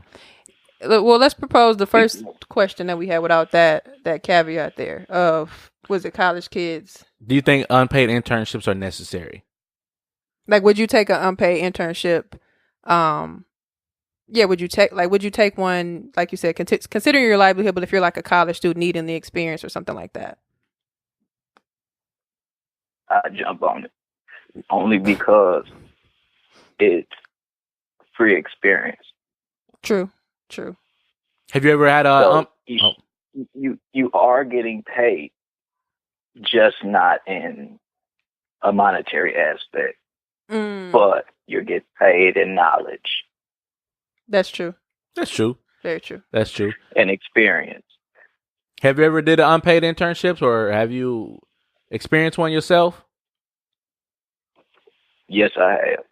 Well, let's propose the first question that we had without that caveat there of, was it college kids? Do you think unpaid internships are necessary? Like, would you take an unpaid internship? Yeah, would you take one, like you said, considering your livelihood, but if you're like a college student needing the experience or something like that? I jump on it only because it's free experience. True. Have you ever had a? You are getting paid, just not in a monetary aspect, but you're getting paid in knowledge. That's true. Very true. That's true. And experience. Have you ever did an unpaid internships, or have you experienced one yourself? Yes, I have.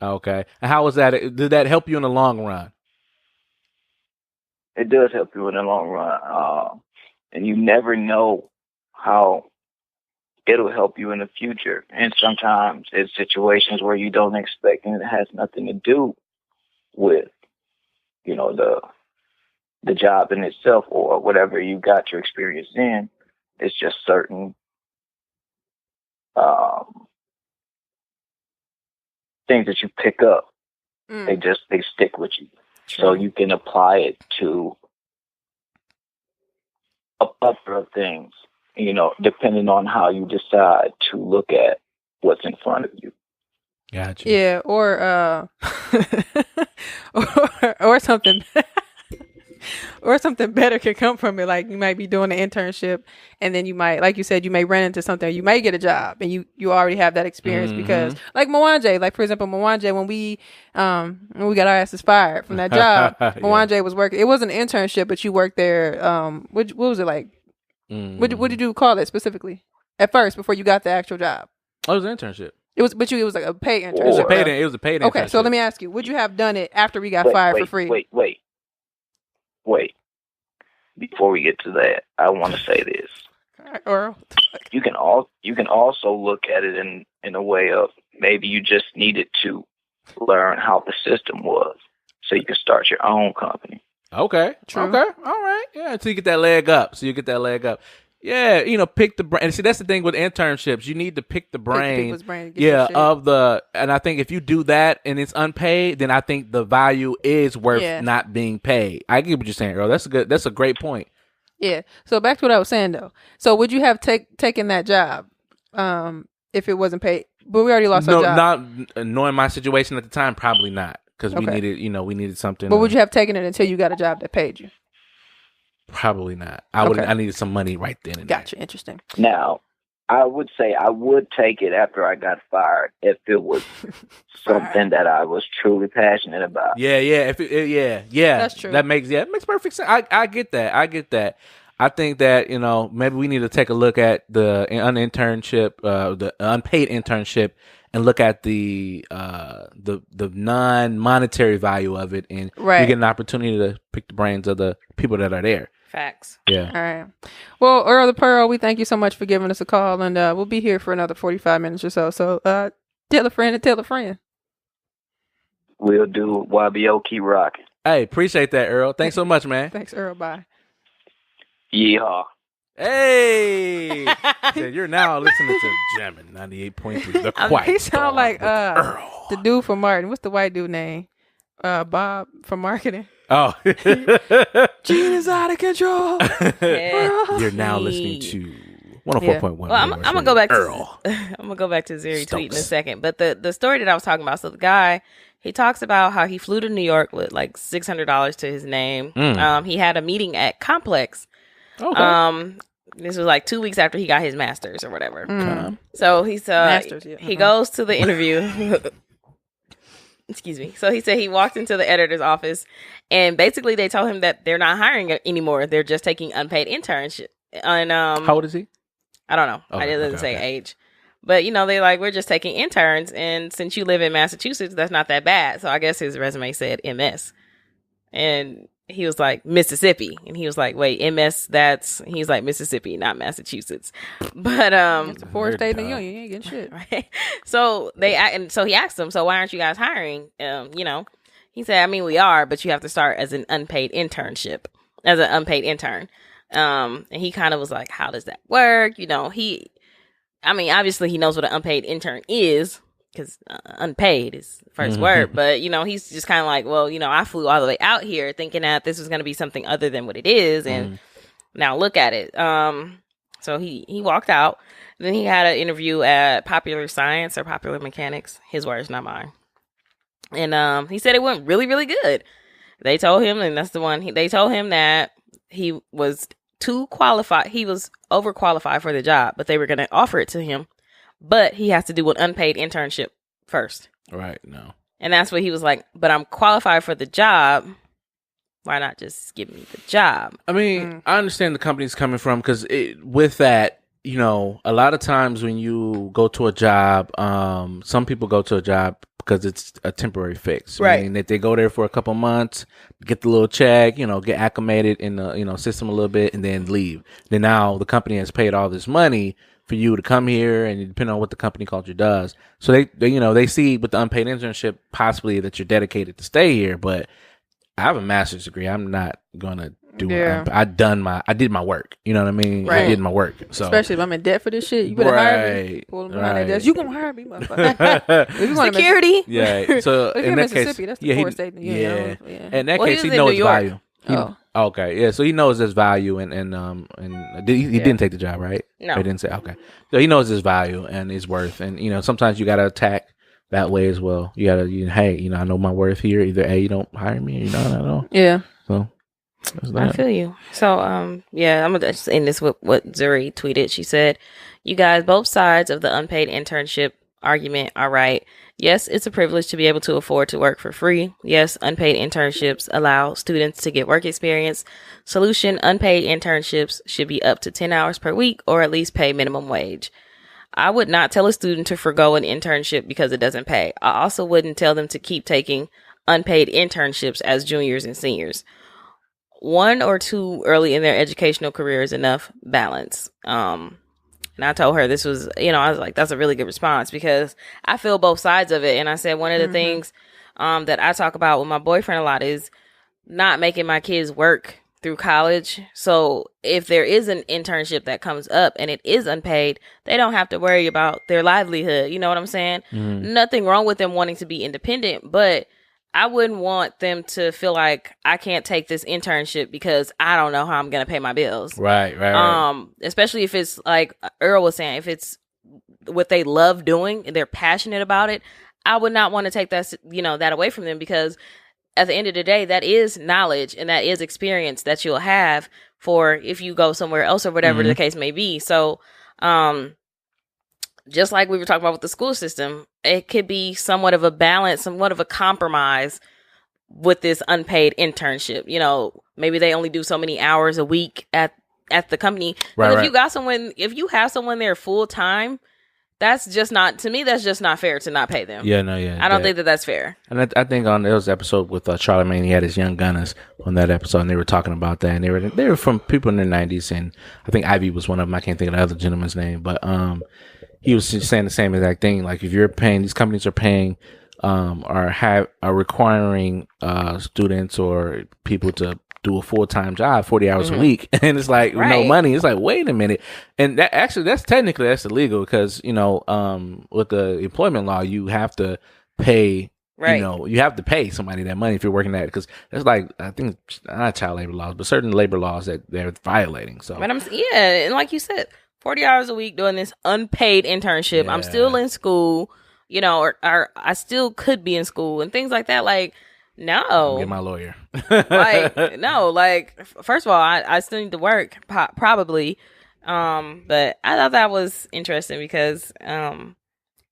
Okay. And how was that? Did that help you in the long run? It does help you in the long run. and you never know how it'll help you in the future. And sometimes it's situations where you don't expect, and it has nothing to do with, you know, the job in itself or whatever you got your experience in. It's just certain things that you pick up. They stick with you. True. So you can apply it to a plethora of things, you know, depending on how you decide to look at what's in front of you. Gotcha. Yeah, or or something or something better could come from it. Like you might be doing an internship and then you might, like you said, you may run into something, you may get a job and you already have that experience because like Mwanje, like for example, Mwanje, when we got our asses fired from that job, Mwanje was working, it wasn't an internship, but you worked there, what was it like? What did you call it specifically at first before you got the actual job? Oh, it was an internship. It was like a paid internship. It was a paid internship. Okay, so let me ask you, would you have done it after we got fired for free? Wait. Before we get to that, I want to say this. All right, Earl. You can also look at it in a way of maybe you just needed to learn how the system was, so you can start your own company. Okay. True. Okay. All right. Yeah. So you get that leg up. Yeah, you know, pick the brain. And see, that's the thing with internships. You need to pick the brain. And I think if you do that and it's unpaid, then I think the value is worth not being paid. I get what you're saying, Earl. That's a great point. Yeah. So back to what I was saying though. So would you have taken that job if it wasn't paid? But we already lost our job. Not knowing my situation at the time, probably not, because we needed something. But would you have taken it until you got a job that paid you? Probably not. I needed some money right then and Gotcha. there. Interesting. Now, I would say I would take it after I got fired if it was something that I was truly passionate about. Yeah. That's true. It makes perfect sense. I get that. I think that, you know, maybe we need to take a look at the unpaid internship, and look at the non-monetary value of it, and you get an opportunity to pick the brains of the people that are there. Facts. Yeah. All right. Well, Earl the Pearl, we thank you so much for giving us a call, and we'll be here for another 45 minutes or so. So tell a friend and tell a friend. We'll do. YBO, keep rocking. Hey, appreciate that, Earl. Thanks so much, man. Thanks, Earl. Bye. Yeehaw. Hey, so you're now listening to Jammin' 98.3. The Quiet He sound like Earl. the dude from Martin. What's the white dude name? Bob from marketing. Oh, Gene is out of control. You're now listening to 104.1. Well, I'm gonna go back Earl. I'm gonna go back to Zeri tweet in a second. But the story that I was talking about, so the guy, he talks about how he flew to New York with like $600 to his name. He had a meeting at Complex. Okay. This was like 2 weeks after he got his master's or whatever. So he's he goes to the interview. Excuse me. So he said he walked into the editor's office, and basically they told him that they're not hiring anymore. They're just taking unpaid internship. And how old is he? I don't know. Okay, I didn't say age. But, you know, they're like, we're just taking interns. And since you live in Massachusetts, that's not that bad. So I guess his resume said MS. And he was like, Mississippi. And he was like, wait, MS, he's like, Mississippi, not Massachusetts. But, it's a four state in the union. You ain't getting shit. Right? So he asked him, so why aren't you guys hiring? You know, he said, I mean, we are, but you have to start as an unpaid intern. And he kind of was like, how does that work? You know, obviously he knows what an unpaid intern is, because unpaid is the first word. But, you know, he's just kind of like, well, you know, I flew all the way out here thinking that this was going to be something other than what it is. And now look at it. So he walked out. Then he had an interview at Popular Science or Popular Mechanics. His words, not mine. And he said it went really, really good. They told him, and that's the one, they told him that he was too qualified. He was overqualified for the job, but they were going to offer it to him. But he has to do an unpaid internship first. Right. No. And that's what he was like, but I'm qualified for the job. Why not just give me the job? I mean, I understand the company's coming from, because with that, you know, a lot of times when you go to a job, some people go to a job because it's a temporary fix. Right. Meaning that they go there for a couple months, get the little check, you know, get acclimated in the, you know, system a little bit and then leave. Then now the company has paid all this money for you to come here, and depending on what the company culture does. So they you know, they see with the unpaid internship possibly that you're dedicated to stay here, but I have a master's degree. I'm not gonna do it. I did my work. You know what I mean? Right. I did my work. So especially if I'm in debt for this shit, you better hire me. Pull them behind that desk. You gonna hire me, motherfucker? If you wanna Security. Yeah. So But if in you're that Mississippi, case, that's the poorest state in the union. yeah. In that Well, he case, was he in knows New York. value. Oh. Okay. Yeah. So he knows his value, and he didn't take the job, right? No. Or he didn't say okay. So he knows his value and his worth, and you know sometimes you gotta attack that way as well. You gotta, hey, you know, I know my worth here. Either A, you don't hire me, or you know, I don't know. Yeah. So I feel you. So, yeah, I'm gonna just end this with what Zuri tweeted. She said, "You guys, both sides of the unpaid internship argument are right. Yes, it's a privilege to be able to afford to work for free. Yes, unpaid internships allow students to get work experience. Solution: unpaid internships should be up to 10 hours per week, or at least pay minimum wage. I would not tell a student to forgo an internship because it doesn't pay. I also wouldn't tell them to keep taking unpaid internships as juniors and seniors. 1 or 2 early in their educational career is enough balance." And I told her this was, you know, I was like, that's a really good response because I feel both sides of it. And I said, one of the things that I talk about with my boyfriend a lot is not making my kids work through college. So if there is an internship that comes up and it is unpaid, they don't have to worry about their livelihood. You know what I'm saying? Nothing wrong with them wanting to be independent, but I wouldn't want them to feel like I can't take this internship because I don't know how I'm going to pay my bills. Right. Especially if it's like Earl was saying, if it's what they love doing and they're passionate about it, I would not want to take that, you know, that away from them because at the end of the day, that is knowledge and that is experience that you'll have for if you go somewhere else or whatever the case may be. So, just like we were talking about with the school system, it could be somewhat of a balance, somewhat of a compromise with this unpaid internship. You know, maybe they only do so many hours a week at the company. But if you have someone there full time, that's just not, to me, that's just not fair to not pay them. I don't think that that's fair. And I think on those episode with Charlamagne, he had his Young Gunners on that episode, and they were talking about that, and they were from people in their 90s, and I think Ivy was one of them. I can't think of the other gentleman's name, but he was just saying the same exact thing. Like if you're paying, these companies are paying, are requiring students or people to do a full-time job, 40 hours a week, and it's like no money. It's like, wait a minute. And that's illegal because, you know, with the employment law, you have to pay, you know, you have to pay somebody that money if you're working at it, because it's like, I think not child labor laws, but certain labor laws that they're violating. So, but and like you said, 40 hours a week doing this unpaid internship. I'm still in school, you know, or I still could be in school and things like that. Like, no. Get my lawyer. Like, no, like, first of all, I still need to work, probably. But I thought that was interesting because I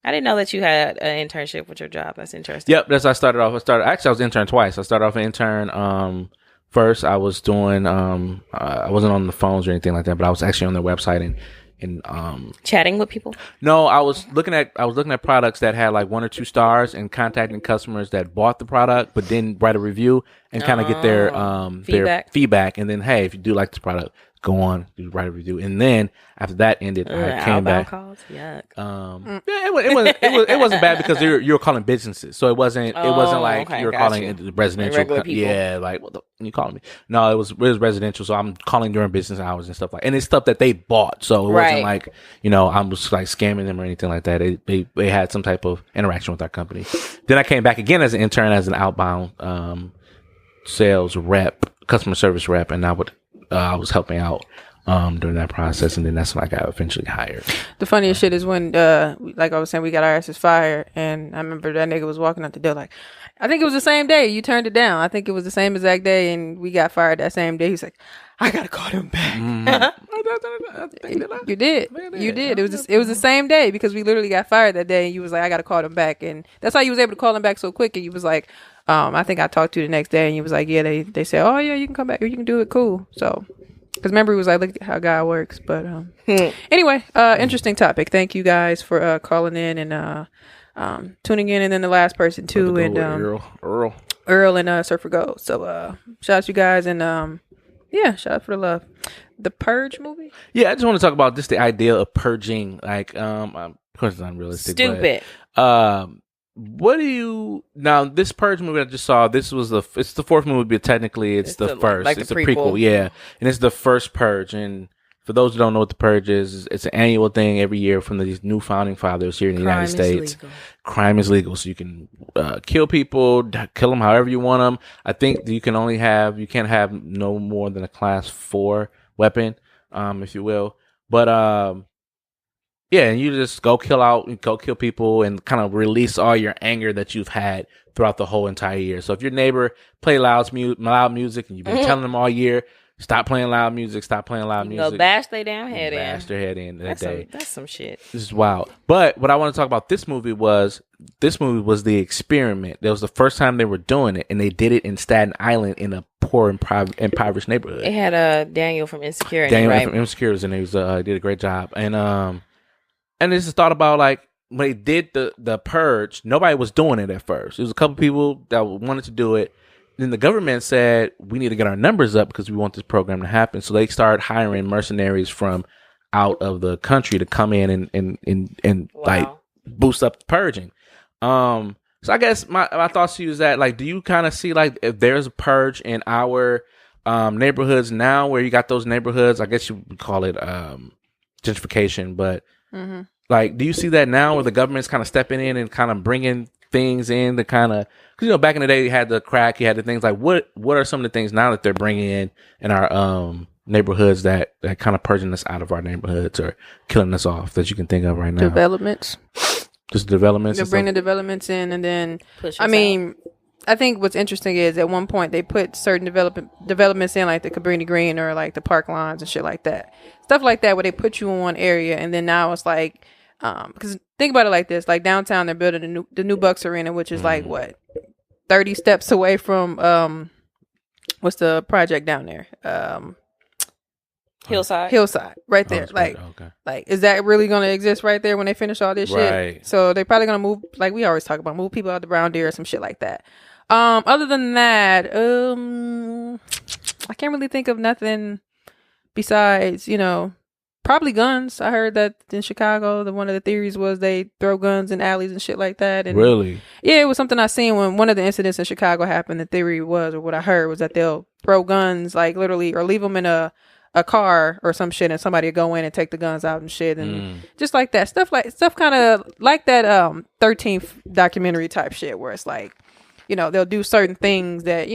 didn't know that you had an internship with your job. That's interesting. Yep, that's how I started off. Actually, I was intern twice. I started off an intern. First, I was doing, I wasn't on the phones or anything like that, but I was actually on their website and chatting with people. No, I was looking at products that had like 1 or 2 stars and contacting customers that bought the product but didn't write a review and kind of get their feedback. And then, hey, if you do like this product, go on, write a review. And then after that ended, I came back. Calls? Yuck. It wasn't bad because you were calling businesses, so it wasn't like you were calling residential. Regular people. Yeah, like what you calling me? No, it was residential, so I'm calling during business hours and stuff and it's stuff that they bought, so it wasn't like, you know, I was like scamming them or anything like that. They had some type of interaction with our company. Then I came back again as an intern, as an outbound sales rep, customer service rep, and I was helping out during that process, and then that's when I got eventually hired. The funniest shit is when, like I was saying, we got our asses fired, and I remember that nigga was walking out the door like, I think it was the same day you turned it down. I think it was the same exact day, and we got fired that same day. He's like, I gotta call him back. You did. It was the same day because we literally got fired that day, and you was like, I gotta call him back, and that's how you was able to call him back so quick. And you was like, I think I talked to you the next day, and you was like, yeah, they said, oh yeah, you can come back, or you can do it, cool. So Because remember, he was like, look at how God works. But anyway, interesting topic. Thank you guys for calling in and tuning in. And then the last person, too. And Earl and Surfer Gold. So shout out to you guys. And shout out for the love. The Purge movie? Yeah, I just want to talk about just the idea of purging. Like, of course, it's unrealistic. Stupid. But, what do you now? This Purge movie I just saw. It's the fourth movie, but technically it's the first. Like it's the a prequel, yeah, and it's the first Purge. And for those who don't know what the Purge is, it's an annual thing every year from these new founding fathers here in the United States. Crime is legal, so you can kill people, kill them however you want them. I think you can't have no more than a class 4 weapon, if you will. But yeah, and you just go kill people and kind of release all your anger that you've had throughout the whole entire year. So if your neighbor play loud music and you've been telling them all year, stop playing loud music, Go bash their damn head in. Bash their head in that day. That's some shit. This is wild. But what I want to talk about this movie was The Experiment. That was the first time they were doing it, and they did it in Staten Island in a poor, impoverished neighborhood. It had Daniel from Insecure. From Insecure was in it. He did a great job. And this is thought about, like, when they did the Purge, nobody was doing it at first. There was a couple people that wanted to do it. Then the government said, we need to get our numbers up because we want this program to happen. So they started hiring mercenaries from out of the country to come in and like boost up the purging. So I guess my thoughts to you is that, like, do you kind of see, like, if there's a purge in our neighborhoods now, where you got those neighborhoods, I guess you would call it gentrification, but like, do you see that now where the government's kind of stepping in and kind of bringing things in to kind of, because back in the day you had the crack, you had the things, like what are some of the things now that they're bringing in our neighborhoods that kind of purging us out of our neighborhoods or killing us off that you can think of right now? Developments. Just developments. They're bringing the developments in, and then I think what's interesting is at one point they put certain developments in, like the Cabrini Green or like the park lines and shit like that. Stuff like that where they put you in one area, and then now it's like, because think about it like this, like downtown they're building the new Bucks Arena, which is like 30 steps away from what's the project down there? Hillside, right there. Like, is that really going to exist right there when they finish all this shit? So they're probably going to move, like we always talk about, move people out the Brown Deer or some shit like that. Other than that, I can't really think of nothing besides, probably guns. I heard that in Chicago, one of the theories was they throw guns in alleys and shit like that. And really? Yeah, it was something I seen when one of the incidents in Chicago happened. The theory was, or what I heard was, that they'll throw guns, like literally, or leave them in a car or some shit, and somebody would go in and take the guns out and shit, and just like that stuff kind of like that 13th documentary type shit, where it's like, they'll do certain things that,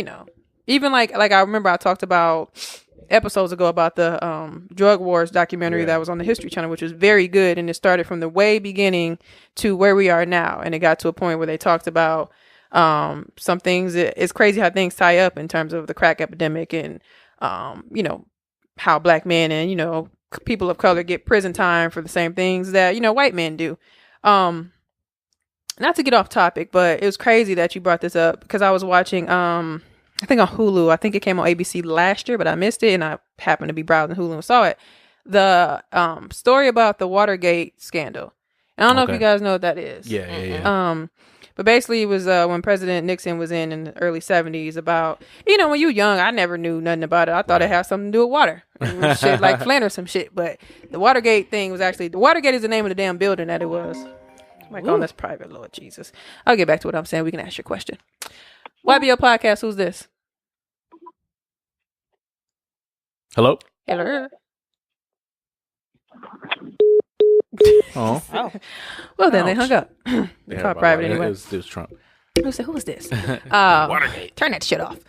even like I remember I talked about episodes ago about the drug wars documentary that was on the History Channel, which was very good, and it started from the way beginning to where we are now, and it got to a point where they talked about some things. It's crazy how things tie up in terms of the crack epidemic, and how black men and people of color get prison time for the same things that white men do. Not to get off topic, but it was crazy that you brought this up, because I was watching I think on Hulu. I think it came on ABC last year, but I missed it, and I happened to be browsing Hulu and saw it. The story about the Watergate scandal. And I don't know if you guys know what that is. Yeah. But basically, it was when President Nixon was in the early 70s. About, when you young, I never knew nothing about it. I thought it had something to do with water. It was shit like Flint or some shit. But the Watergate thing was actually, the Watergate is the name of the damn building that it was. Like, oh, that's private, Lord Jesus. I'll get back to what I'm saying. We can ask your question. YBO Podcast, who's this? Hello? Hello. Oh. Well, then they hung up. They called private anyway. It was Trump. Who was this? Watergate. Turn that shit off.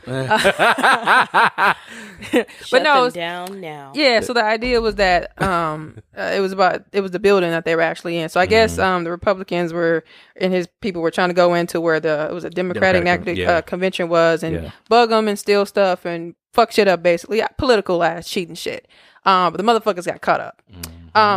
But no, down now. Yeah. So the idea was that it was the building that they were actually in. So I guess the Republicans people were trying to go into where it was a Democratic convention was, and bug them and steal stuff and fuck shit up, basically. Political ass cheating shit. But the motherfuckers got caught up.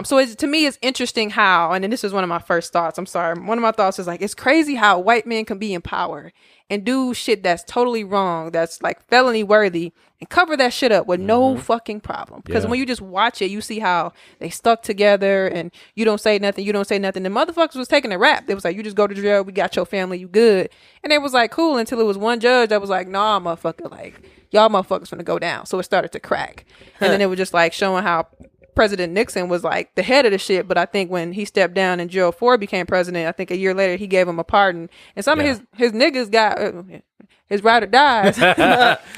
So to me, it's interesting how, and then this is one of my first thoughts. I'm sorry. One of my thoughts is like, it's crazy how white men can be in power and do shit that's totally wrong, that's like felony worthy, and cover that shit up with no fucking problem. Because when you just watch it, you see how they stuck together, and you don't say nothing. The motherfuckers was taking a rap. They was like, you just go to jail. We got your family. You good. And it was like cool until it was one judge that was like, nah, motherfucker, like y'all motherfuckers gonna go down. So it started to crack. And then it was just like showing how President Nixon was like the head of the shit, but I think when he stepped down and Gerald Ford became president, I think a year later he gave him a pardon, and some of his niggas got his ride or dies.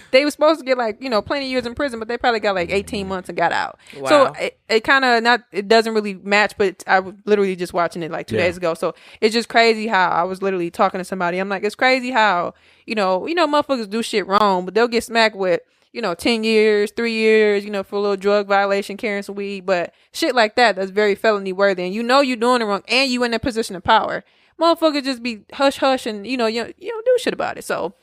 They were supposed to get like plenty of years in prison, but they probably got like 18 months and got out. Wow. So it kind of it doesn't really match, but I was literally just watching it like 2 days ago. So it's just crazy how I was literally talking to somebody. I'm like, it's crazy how motherfuckers do shit wrong, but they'll get smacked with 10 years, 3 years, for a little drug violation, carrying some weed, but shit like that's very felony worthy, and you're doing it wrong, and you in a position of power. Motherfuckers just be hush hush, and you don't do shit about it. So,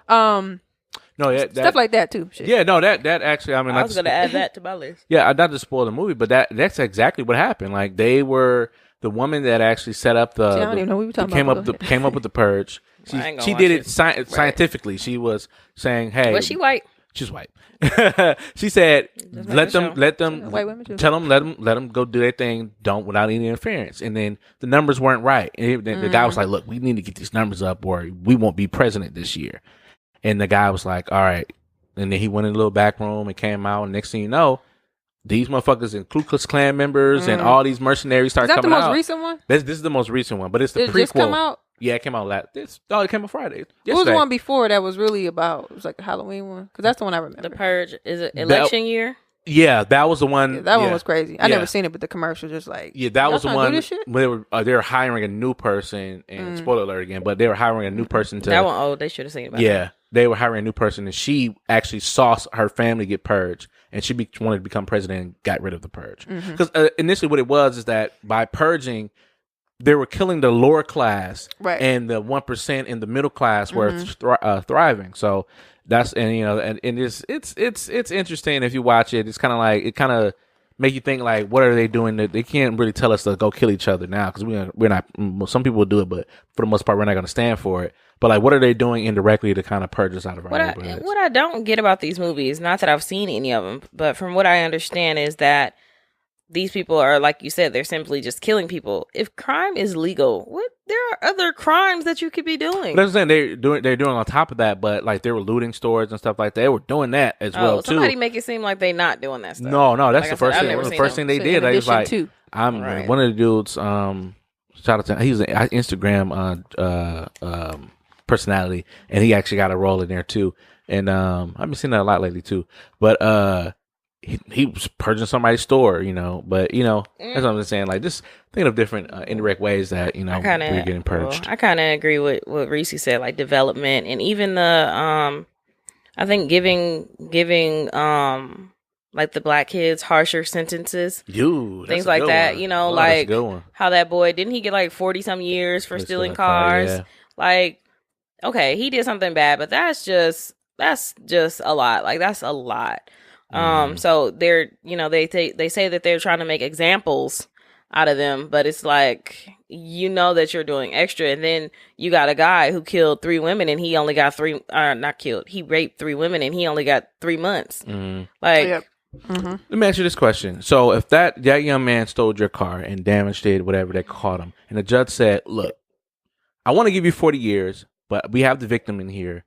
stuff like that too. Shit. Yeah, no, that actually, I mean, I was gonna add that to my list. Yeah, not to spoil the movie, but that's exactly what happened. Like they were the woman that actually set up the. I don't even know what we were talking about. Came up with the purge. She did it scientifically. She was saying, "Hey, was she white?" She's white. She said, let them go do their thing, without any interference. And then the numbers weren't right. And the guy was like, look, we need to get these numbers up or we won't be president this year. And the guy was like, all right. And then he went in a little back room and came out. And next thing you know, these motherfuckers and Ku Klux Klan members and all these mercenaries start coming out. Is that the most recent one? This is the most recent one, but it's the prequel. Did it just come out? Yeah, it came out it came out Friday. Yesterday. What was the one before that was really about? It was like a Halloween one, because that's the one I remember. The Purge. Is it election year? Yeah, that was the one. Yeah, that one was crazy. I never seen it, but the commercial just like that was the one. Where they were hiring a new person, and spoiler alert again, but they were hiring a new person to that one. Oh, they should have seen it. Yeah, they were hiring a new person, and she actually saw her family get purged, and she wanted to become president and got rid of the purge. Because initially, what it was is that by purging, they were killing the lower class, right, and the 1% in the middle class were thriving. So that's and it's interesting if you watch it. It's kind of like it kind of make you think like, what are they doing? They can't really tell us to go kill each other now because we're not. Some people will do it, but for the most part, we're not going to stand for it. But like, what are they doing indirectly to kind of purge us out of our neighborhoods? What I don't get about these movies, not that I've seen any of them, but from what I understand is that these people are, like you said, they're simply just killing people. If crime is legal, there are other crimes that you could be doing. That's what I'm saying. They're doing on top of that, but like they were looting stores and stuff like that. They were doing that as well too. Somebody make it seem like they not doing that stuff. No, that's like the first thing. The first thing they did, they was like, one of the dudes. Shout out to he's an Instagram personality, and he actually got a role in there too. And I've been seeing that a lot lately too. But he was purging somebody's store, but that's what I'm saying. Like, just thinking of different indirect ways that we're getting purged. I kind of agree with what Reese said, like development, and even the I think giving like the black kids harsher sentences, things like that. Like how that boy didn't he get like 40 some years for stealing cars? Yeah. Like, okay, he did something bad, but that's just a lot. Like that's a lot. So they're, they say that they're trying to make examples out of them, but it's like, that you're doing extra. And then you got a guy who killed 3 women and he only got he raped 3 women and he only got 3 months. Like, yep. Let me ask you this question. So if that young man stole your car and damaged it, whatever they caught him, and the judge said, look, I want to give you 40 years, but we have the victim in here.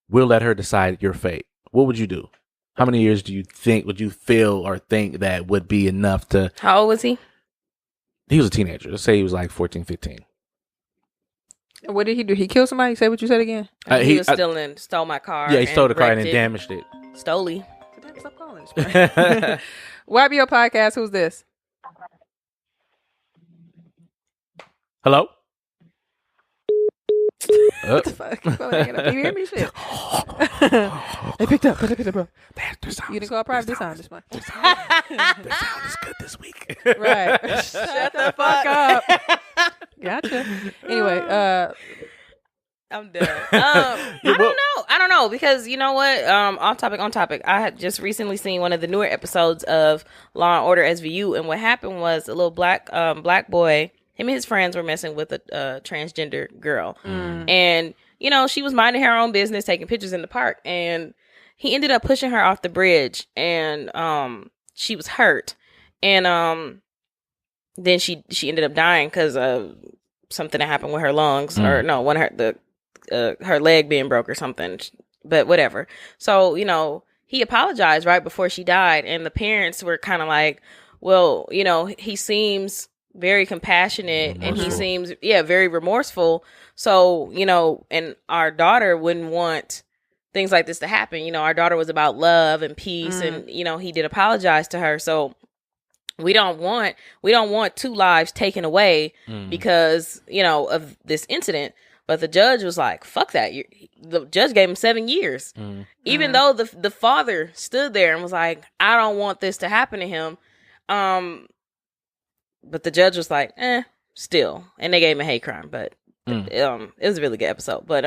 We'll let her decide your fate. What would you do? How many years would you feel or think that would be enough to... How old was he? He was a teenager. Let's say he was like 14, 15. What did he do? He killed somebody? Say what you said again. He was stole my car. Yeah, he stole the car and then damaged it. Stole. Stop calling this. YBO Podcast, who's this? Hello? What the fuck? You hear me? Shit. They picked up, bro. You didn't call private this time. This one. The sound is good this week. Right. Shut the fuck up. Gotcha. Anyway, I'm done. I don't know because you know what? Off topic, on topic. I had just recently seen one of the newer episodes of Law and Order SVU, and what happened was a little black boy. Him and his friends were messing with a transgender girl, and you know she was minding her own business, taking pictures in the park, and he ended up pushing her off the bridge, and she was hurt, and then she ended up dying because of something that happened with her lungs, or no, one of her leg being broke or something, but whatever. So, you know, he apologized right before she died, and the parents were kind of like, well, you know, he seems very compassionate and he seems, very remorseful. So, you know, and our daughter wouldn't want things like this to happen. You know, our daughter was about love and peace, and, you know, he did apologize to her. So we don't want two lives taken away because, you know, of this incident. But the judge was like, fuck that. The judge gave him 7 years. Even though the father stood there and was like, I don't want this to happen to him. But the judge was like, still. And they gave him a hate crime. But it was a really good episode. But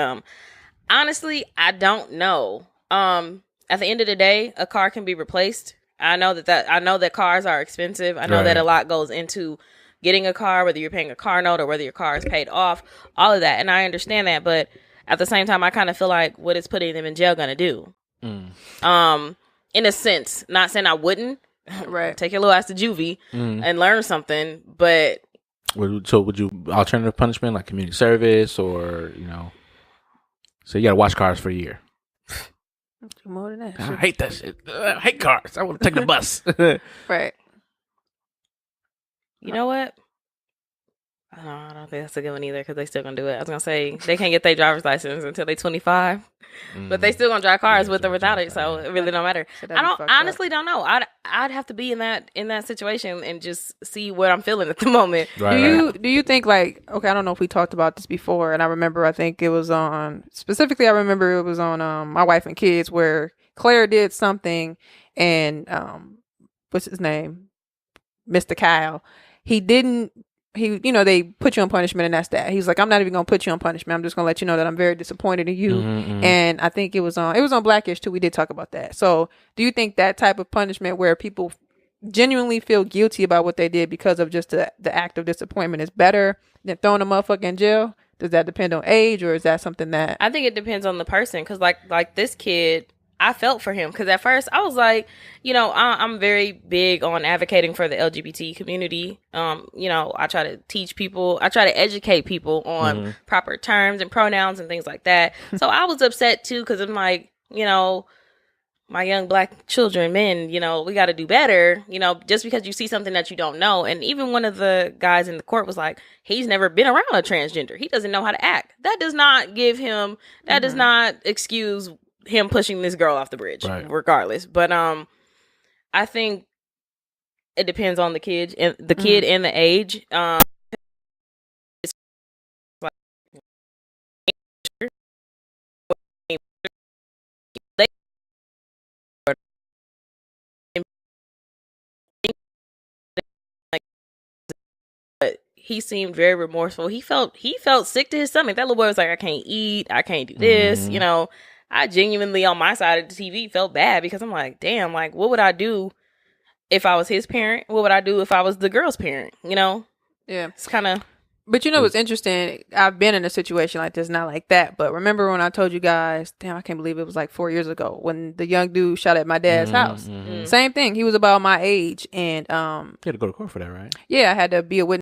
honestly, I don't know. At the end of the day, a car can be replaced. I know that cars are expensive. I know that a lot goes into getting a car, whether you're paying a car note or whether your car is paid off, all of that. And I understand that. But at the same time, I kind of feel like what is putting them in jail going to do? In a sense, not saying I wouldn't. Right. Take your little ass to juvie and learn something. But so would you alternative punishment like community service or, you know, so you got to watch cars for a year? More than that. I hate that shit. I hate cars. I want to take the bus. Right. You know what? I don't think that's a good one either because they still gonna do it. I was gonna say they can't get their driver's license until they 25, but they still gonna drive cars with or without it, so it really don't matter. I honestly don't know. I'd have to be in that situation and just see what I'm feeling at the moment. Right. Do you think, like, okay, I don't know if we talked about this before, and I think it was on My Wife and Kids, where Claire did something, and what's his name, Mr. Kyle, they put you on punishment, and that's that. He's like, I'm not even gonna put you on punishment. I'm just gonna let you know that I'm very disappointed in you. And I think it was on Blackish too. We did talk about that. So do you think that type of punishment where people genuinely feel guilty about what they did because of just the act of disappointment is better than throwing a motherfucker in jail? Does that depend on age, or is that something that I think it depends on the person? Because like this kid, I felt for him because at first I was like, you know, I'm very big on advocating for the LGBT community. You know, I try to teach people, I try to educate people on proper terms and pronouns and things like that. So I was upset too because I'm like, you know, my young black children, men, you know, we got to do better, you know, just because you see something that you don't know. And even one of the guys in the court was like, he's never been around a transgender. He doesn't know how to act. That does not does not excuse him pushing this girl off the bridge, regardless. But I think it depends on the kid and the age. It's like, but he seemed very remorseful. He felt sick to his stomach. That little boy was like, I can't eat, I can't do this, you know. I genuinely, on my side of the TV, felt bad because I'm like, damn, like, what would I do if I was his parent? What would I do if I was the girl's parent? You know? Yeah. It's kind of... But you know what's interesting? I've been in a situation like this, not like that, but remember when I told you guys, damn, I can't believe it was like 4 years ago, when the young dude shot at my dad's house. Same thing. He was about my age, and you had to go to court for that, right? Yeah, I had to be a witness.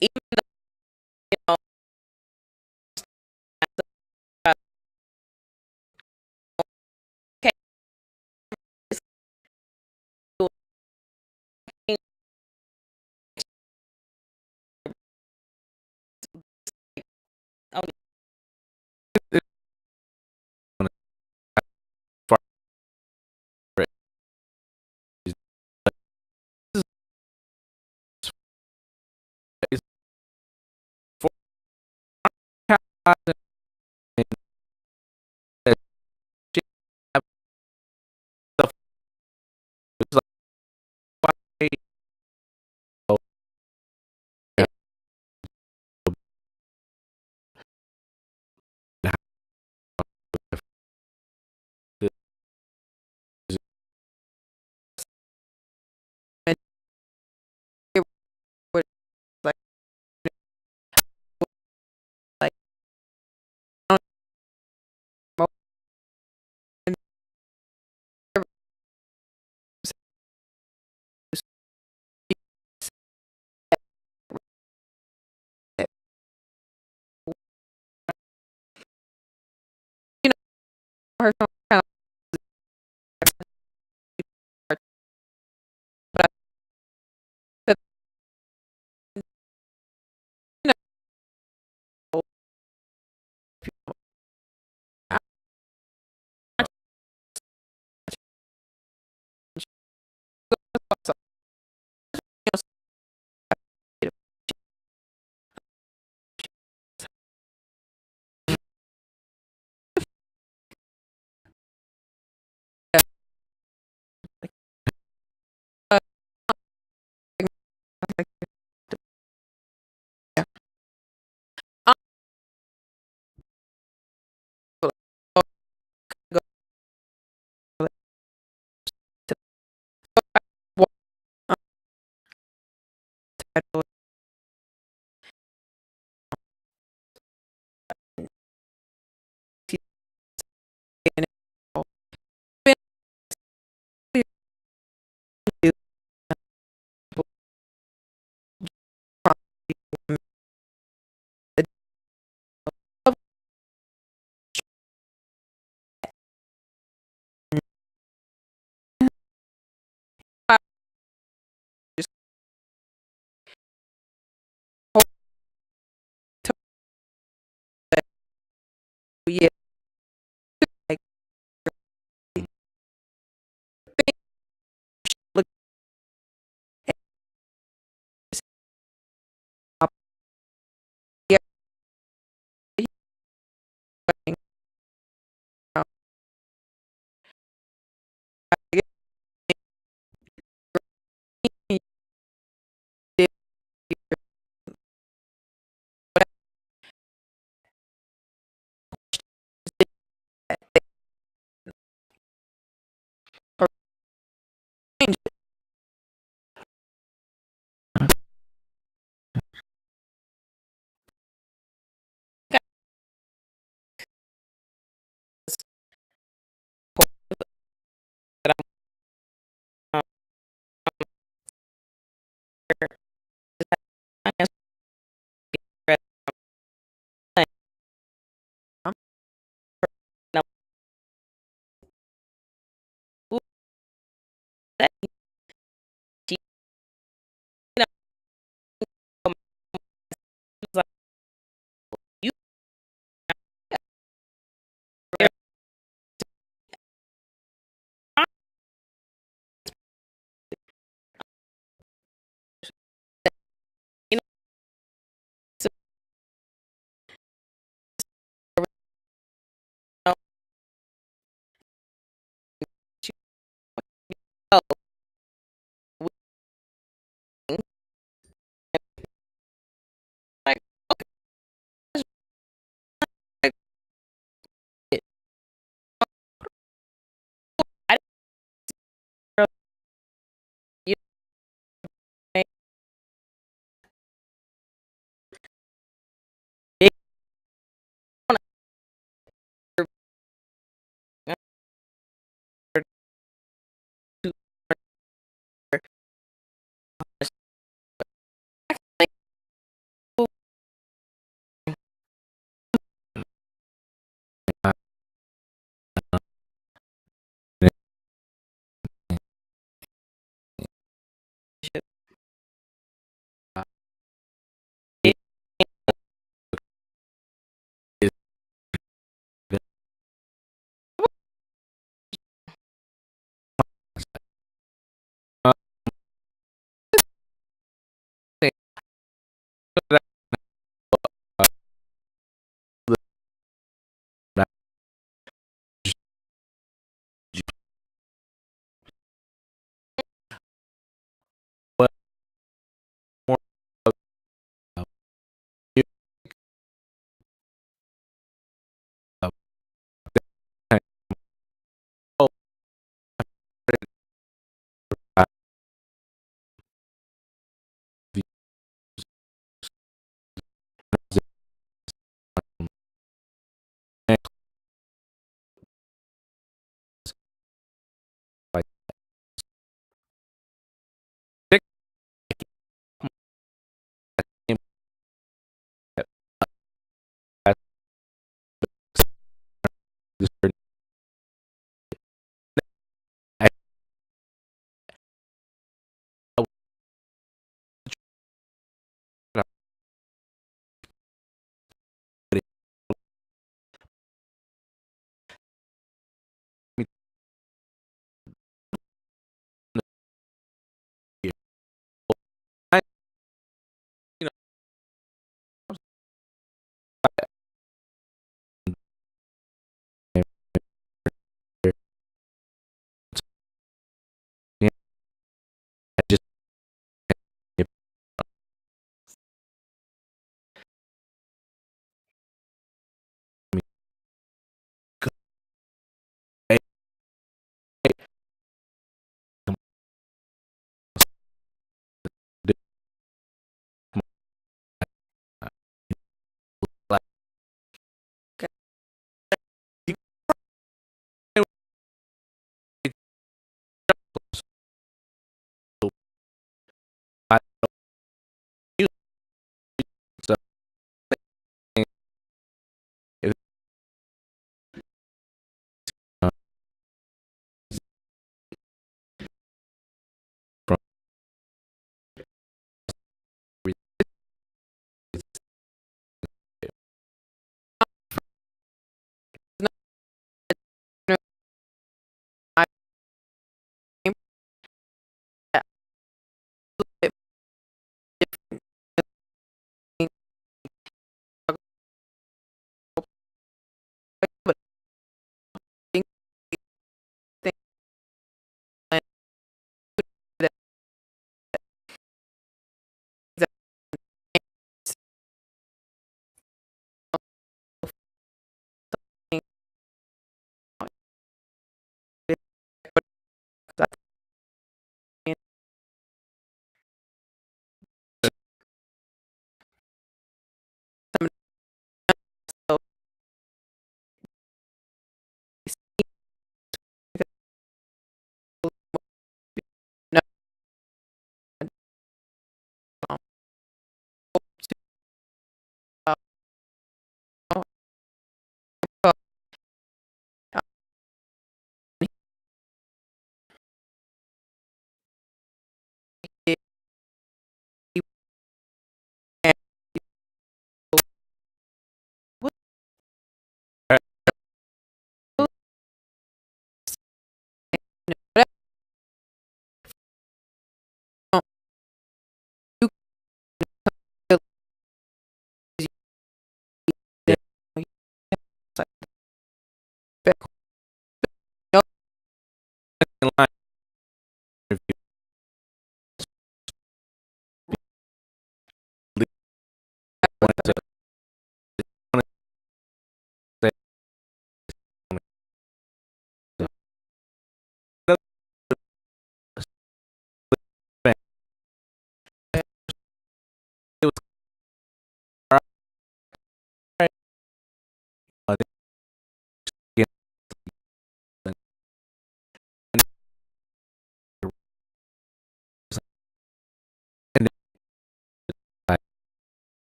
even though, you know, okay, it's only like like you know her song kind of, but I, you know, I, yeah. Yeah, like look up, yeah,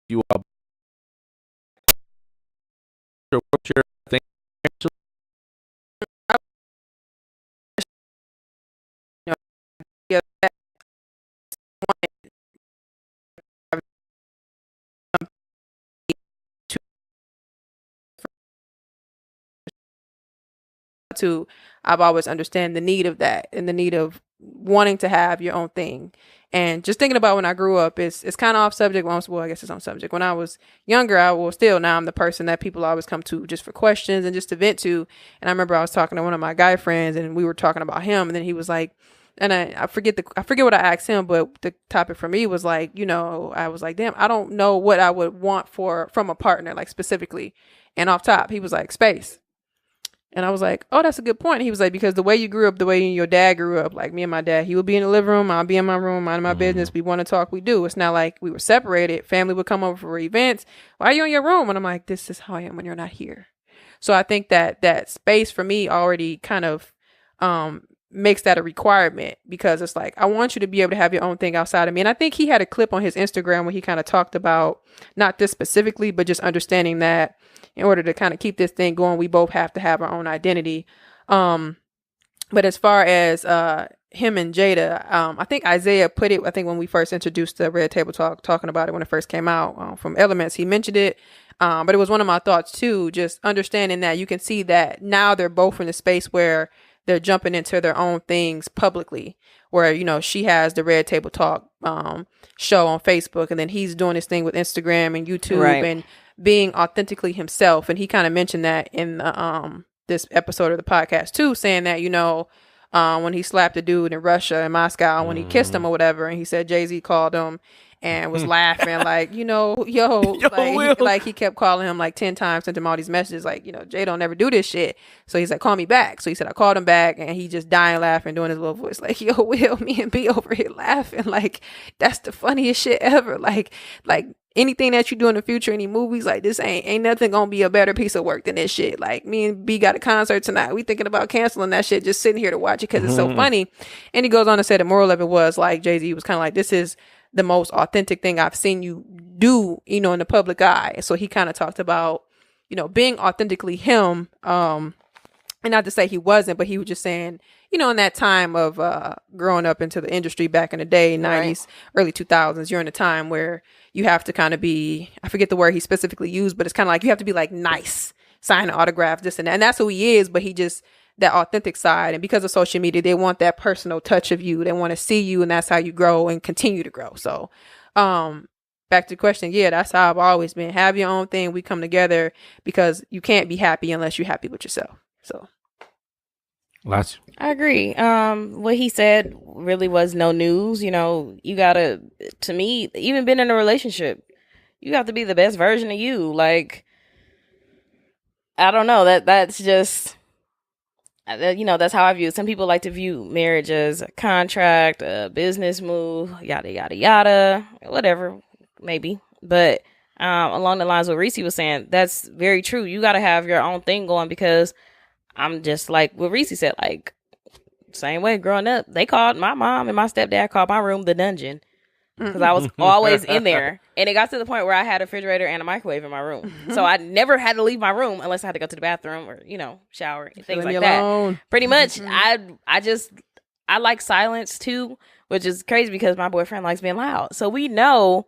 You all what's your thing? Yeah, to I've always understand the need of that and the need of wanting to have your own thing. And just thinking about when I grew up, it's kind of off subject. Well, I guess it's on subject. When I was younger, now I'm the person that people always come to just for questions and just to vent to. And I remember I was talking to one of my guy friends and we were talking about him, and then he was like, and I forget what I asked him, but the topic for me was like, I was like, damn, I don't know what I would want from a partner, like specifically. And off top, he was like, space. And I was like, oh, that's a good point. He was like, because the way you grew up, the way your dad grew up, like me and my dad, he would be in the living room, I'll be in my room, minding my business. We want to talk, we do. It's not like we were separated. Family would come over for events. Why are you in your room? And I'm like, this is how I am when you're not here. So I think that space for me already kind of makes that a requirement, because it's like, I want you to be able to have your own thing outside of me. And I think he had a clip on his Instagram where he kind of talked about, not this specifically, but just understanding that in order to kind of keep this thing going, we both have to have our own identity. But as far as him and Jada, I think Isaiah put it, I think when we first introduced the Red Table Talk, talking about it when it first came out from Elements, he mentioned it. But it was one of my thoughts too, just understanding that you can see that now they're both in a space where they're jumping into their own things publicly, where, she has the Red Table Talk show on Facebook, and then he's doing his thing with Instagram and YouTube, right, and being authentically himself. And he kind of mentioned that in this episode of the podcast too, saying that, when he slapped a dude in Russia in Moscow when he kissed him or whatever, and he said Jay-Z called him and was laughing like, like he kept calling him like 10 times, sent him all these messages like, Jay don't never do this shit. So he's like, call me back. So he said, I called him back, and he just dying laughing, doing his little voice like, yo, Will, me and B over here laughing. Like, that's the funniest shit ever. Like anything that you do in the future, any movies, like this ain't nothing gonna be a better piece of work than this shit. Like, me and B got a concert tonight. We thinking about canceling that shit, just sitting here to watch it because it's so funny. And he goes on to say the moral of it was like, Jay-Z was kind of like, this is the most authentic thing I've seen you do, in the public eye. So he kind of talked about, being authentically him. And not to say he wasn't, but he was just saying, in that time of growing up into the industry back in the day, 90s, early 2000s, you're in a time where you have to kind of be, I forget the word he specifically used, but it's kind of like you have to be like nice, sign an autograph, this and that. And that's who he is, but he just, that authentic side. And because of social media, they want that personal touch of you. They want to see you, and that's how you grow and continue to grow. So back to the question, that's how I've always been. Have your own thing. We come together because you can't be happy unless you're happy with yourself. So lots. I agree. What he said really was no news. You gotta, to me, even been in a relationship, you have to be the best version of you. Like, I don't know, that's just, that's how I view it. Some people like to view marriage as a contract, a business move, yada, yada, yada, whatever, maybe. But along the lines of what Reese was saying, that's very true. You got to have your own thing going, because I'm just like what Reese said, like, same way growing up, they called my mom and my stepdad called my room the dungeon, because I was always in there. And it got to the point where I had a refrigerator and a microwave in my room. So I never had to leave my room unless I had to go to the bathroom or, shower and things like that. Pretty much, I like silence too, which is crazy because my boyfriend likes being loud. So we know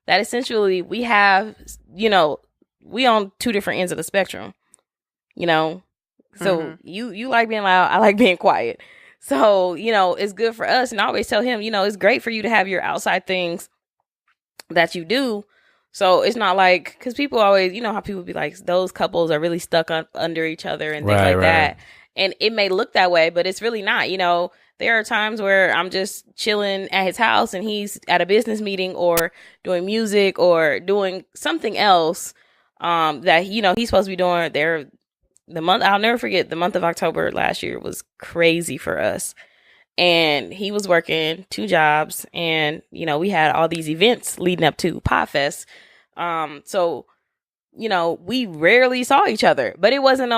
that essentially we have, we on two different ends of the spectrum, So you like being loud, I like being quiet. So, it's good for us. And I always tell him, it's great for you to have your outside things that you do. So it's not like, because people always, how people be like, those couples are really stuck under each other and things like that. And it may look that way, but it's really not. There are times where I'm just chilling at his house and he's at a business meeting or doing music or doing something else that, he's supposed to be doing there. I'll never forget, the month of October last year was crazy for us. And he was working 2 jobs, and, we had all these events leading up to Podfest. So, we rarely saw each other, but it wasn't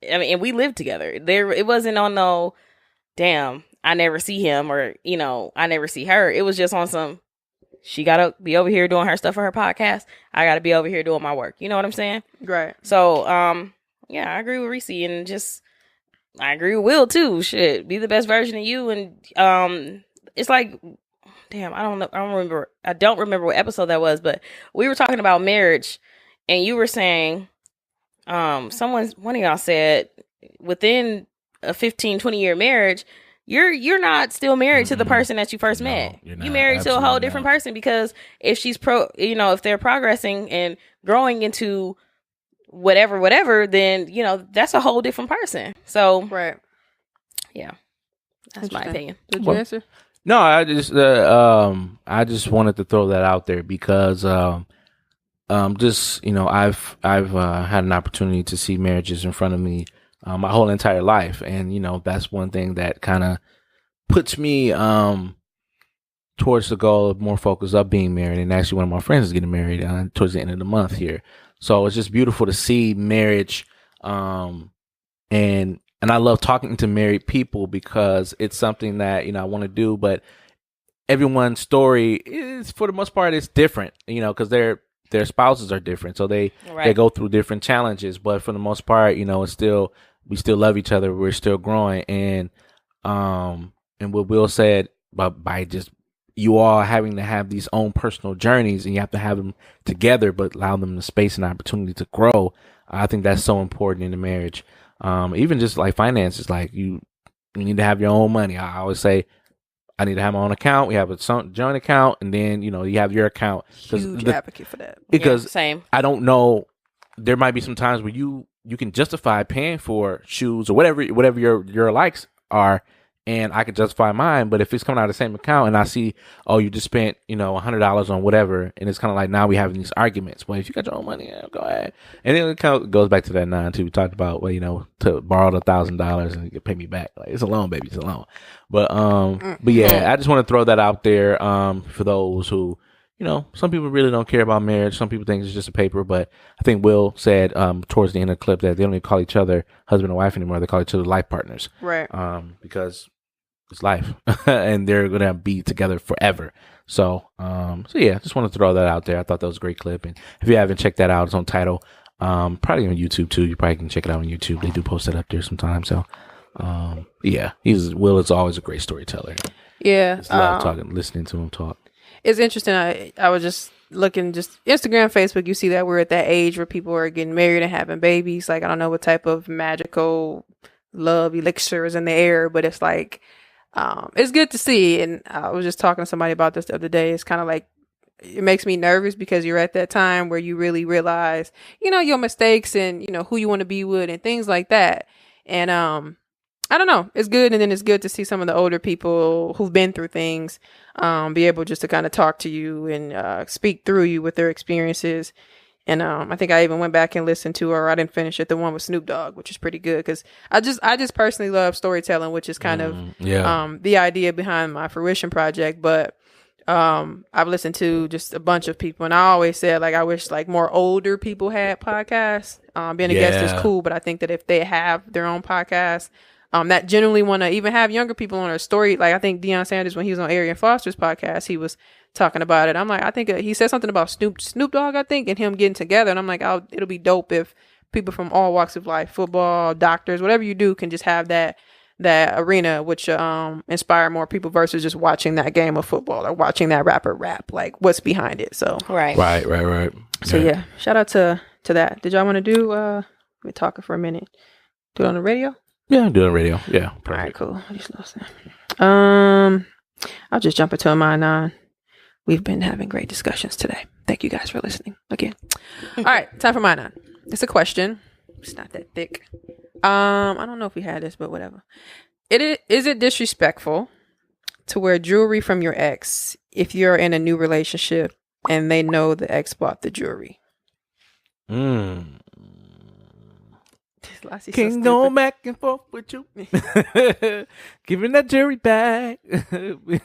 and we lived together. It wasn't on no, damn, I never see him, or, I never see her. It was just on some, she got to be over here doing her stuff for her podcast. I got to be over here doing my work. You know what I'm saying? Right. So, I agree with Reese, and just, I agree with Will too. Shit, be the best version of you. And it's like, damn, I don't remember what episode that was, but we were talking about marriage, and you were saying, one of y'all said within a 15-20 year marriage, you're not still married to the person that you first met. You married to a whole different person, because if she's if they're progressing and growing into whatever, then, that's a whole different person. So, right. Yeah. That's my opinion. Did you answer? No, I just wanted to throw that out there because, I've had an opportunity to see marriages in front of me, my whole entire life. And, that's one thing that kind of puts me, towards the goal of more focus of being married. And actually one of my friends is getting married towards the end of the month here. So it's just beautiful to see marriage. And I love talking to married people because it's something that, I want to do, but everyone's story is, for the most part, it's different, because their spouses are different. So they go through different challenges, but for the most part, it's still, we still love each other. We're still growing. And what Will said, but by just you all having to have these own personal journeys, and you have to have them together, but allow them the space and opportunity to grow. I think that's so important in a marriage. Even just like finances, like you need to have your own money. I always say, I need to have my own account. We have a joint account, and then, you have your account. Huge advocate for that. Because same. I don't know, there might be some times where you can justify paying for shoes or whatever your likes are, and I could justify mine. But if it's coming out of the same account and I see, oh, you just spent, $100 on whatever, and it's kind of like now we having these arguments. Well, if you got your own money, yeah, go ahead. And then it kind of goes back to that 9 too. We talked about, well, to borrow the $1,000 and you can pay me back. Like, it's a loan, baby, it's a loan. But yeah, I just want to throw that out there for those who, some people really don't care about marriage. Some people think it's just a paper. But I think Will said towards the end of the clip that they don't even call each other husband and wife anymore. They call each other life partners. Right. Because it's life, and they're gonna be together forever. So yeah, just want to throw that out there. I thought that was a great clip, and if you haven't checked that out, it's on Tidal, probably on YouTube too. You probably can check it out on YouTube. They do post it up there sometimes. So yeah, Will is always a great storyteller. Yeah, just love listening to him talk. It's interesting. I was just looking, just Instagram, Facebook. You see that we're at that age where people are getting married and having babies. Like, I don't know what type of magical love elixir is in the air, but it's like. It's good to see, and I was just talking to somebody about this the other day. It's kind of like, it makes me nervous because you're at that time where you really realize, your mistakes and, who you want to be with and things like that. And I don't know, it's good. And then it's good to see some of the older people who've been through things be able just to kind of talk to you and speak through you with their experiences. And I think I even went back and listened to, or I didn't finish it, the one with Snoop Dogg, which is pretty good because I just personally love storytelling, which is kind of the idea behind my Fruition Project. But I've listened to just a bunch of people, and I always said, like, I wish like more older people had podcasts. Being a guest is cool, but I think that if they have their own podcast, that generally want to even have younger people on a story. Like, I think Deion Sanders, when he was on Arian Foster's podcast, he was talking about it. I'm like, I think he said something about Snoop Dogg, I think, and him getting together. And I'm like, it'll be dope if people from all walks of life, football, doctors, whatever you do, can just have that arena, which inspire more people versus just watching that game of football or watching that rapper rap. Like, what's behind it? So right. So yeah, shout out to that. Did y'all want to do? Let me talk for a minute. Do it on the radio. Yeah, do it on the radio. Yeah. Perfect. All right, cool. I just lost that. I'll just jump into my 9. We've been having great discussions today. Thank you guys for listening again. All right, time for my 9. It's a question. It's not that thick. I don't know if we had this, but whatever. Is it disrespectful to wear jewelry from your ex if you're in a new relationship and they know the ex bought the jewelry? Can't go back and forth with you. Giving that jewelry back.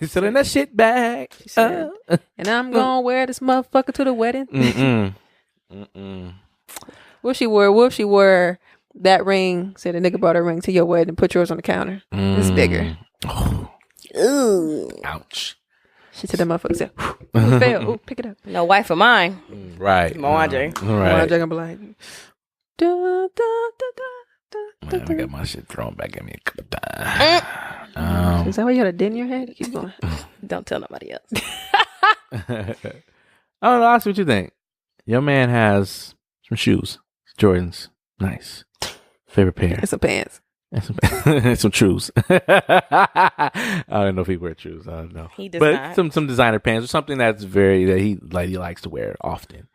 Selling that shit back. Said, and I'm gonna wear this motherfucker to the wedding. What if she wore that ring, said a nigga bought a ring to your wedding, put yours on the counter. It's bigger. Oh. Ooh. Ouch. She said that motherfucker said, it fell. Ooh, pick it up. No wife of mine. Right. Moanje. Right. Moanje gonna be like, da, da, da, da, Man, I got my shit thrown back at me a couple times. Is that why you had a dent in your head? Keep going. Don't tell nobody else. I don't know. Ask what you think. Your man has some shoes. Jordans. Nice. Favorite pair. And some pants. And some shoes. I don't know if he wears shoes. I don't know. He does but not. some designer pants or something that he likes to wear often.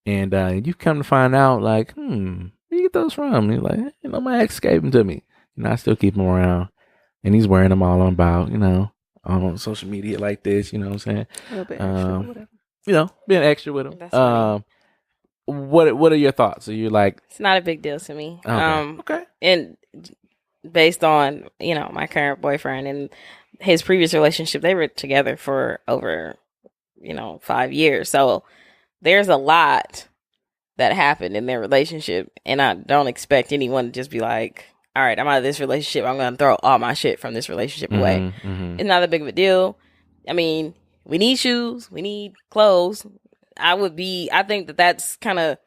And you come to find out, like, where you get those from? He's like, my ex gave them to me. And I still keep them around. And he's wearing them all about, on social media like this, you know what I'm saying? A little bit extra, whatever. Being extra with them. That's funny. What are your thoughts? Are you like... It's not a big deal to me. Okay. And based on, my current boyfriend and his previous relationship, they were together for over, 5 years. So there's a lot that happened in their relationship. And I don't expect anyone to just be like, all right, I'm out of this relationship. I'm going to throw all my shit from this relationship away. It's not that big of a deal. I mean, we need shoes. We need clothes. I think that's kind of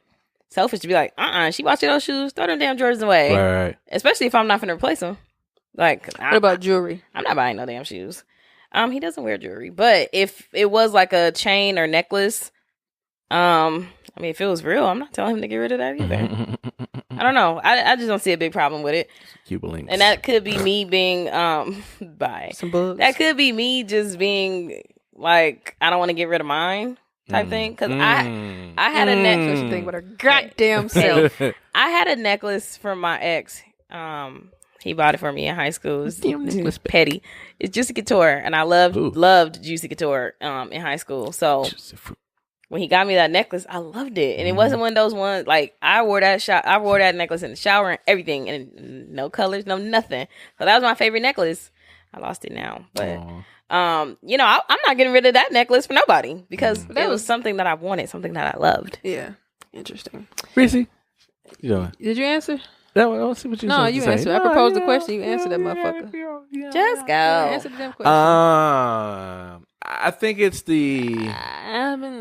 selfish to be like, she bought you those shoes. Throw them damn Jordans away. Right. Especially if I'm not going to replace them. Like, what about jewelry? I'm not buying no damn shoes. He doesn't wear jewelry. But if it was like a chain or necklace, if it was real, I'm not telling him to get rid of that either. I don't know. I just don't see a big problem with it. Cuba links. And that could be me being bye. Some bugs. That could be me just being like, I don't want to get rid of mine type thing. Because I had a necklace thing with her goddamn self. I had a necklace from my ex. He bought it for me in high school. It was petty. It's Juicy Couture, and I loved Juicy Couture in high school. So when he got me that necklace, I loved it, and it wasn't one of those ones like I wore that necklace in the shower and everything, and no colors, no nothing. So that was my favorite necklace. I lost it now, but I'm not getting rid of that necklace for nobody because it was something that I wanted, something that I loved. Yeah, interesting. Reese, did you answer? No, I don't see what you No, you answered. I proposed the question. You answered that motherfucker. Just go. Answer the damn question. I think it's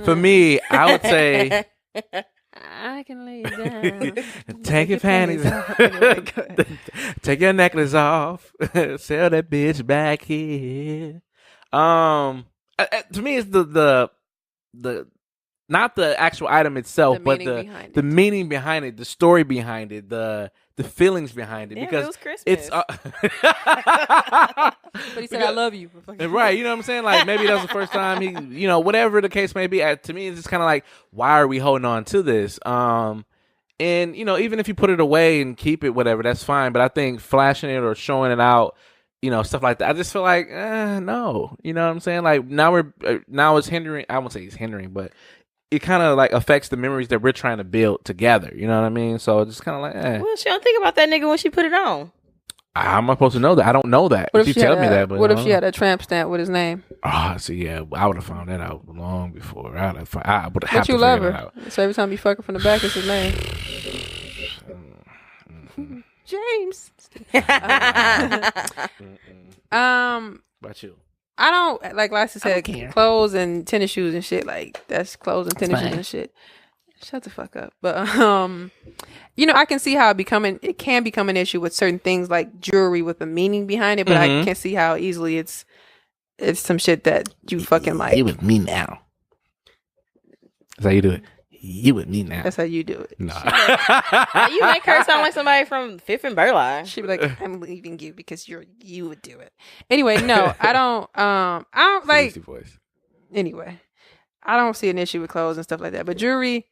for me, I would say I can lay you down. Take your panties off. Take your necklace off. Sell that bitch back here. To me, it's the not the actual item itself, but the meaning behind it, the story behind it, the feelings behind it. Damn, because it was Christmas. It's but he said, "I love you." Right, you know what I'm saying? Like maybe that was the first time he, whatever the case may be. To me, it's just kind of like, why are we holding on to this? And even if you put it away and keep it, whatever, that's fine. But I think flashing it or showing it out, stuff like that, I just feel like, no, you know what I'm saying? Like now it's hindering. I won't say it's hindering, but it kind of like affects the memories that we're trying to build together. You know what I mean? So it's just kind of like, Well, she don't think about that nigga when she put it on. How am I supposed to know that? I don't know that. What if she she telling me that? But what if she had a tramp stamp with his name? Oh, see, yeah, I would have found that out long before. I would have. But you love her, so every time you fuck her from the back, it's his name. James. About you? I don't, like Lassie said, clothes and tennis shoes and shit. Like that's clothes and tennis shoes and shit. Shut the fuck up. But I can see how it can become an issue with certain things like jewelry with a meaning behind it. But I can see how easily it's some shit that you fucking like. You with me now. That's how you do it. You with me now. That's how you do it. No. You make her sound like somebody from Fifth and Burleigh. She'd be like, "I'm leaving you because you would do it." Anyway, no, I don't like. Voice. Anyway, I don't see an issue with clothes and stuff like that. But jewelry,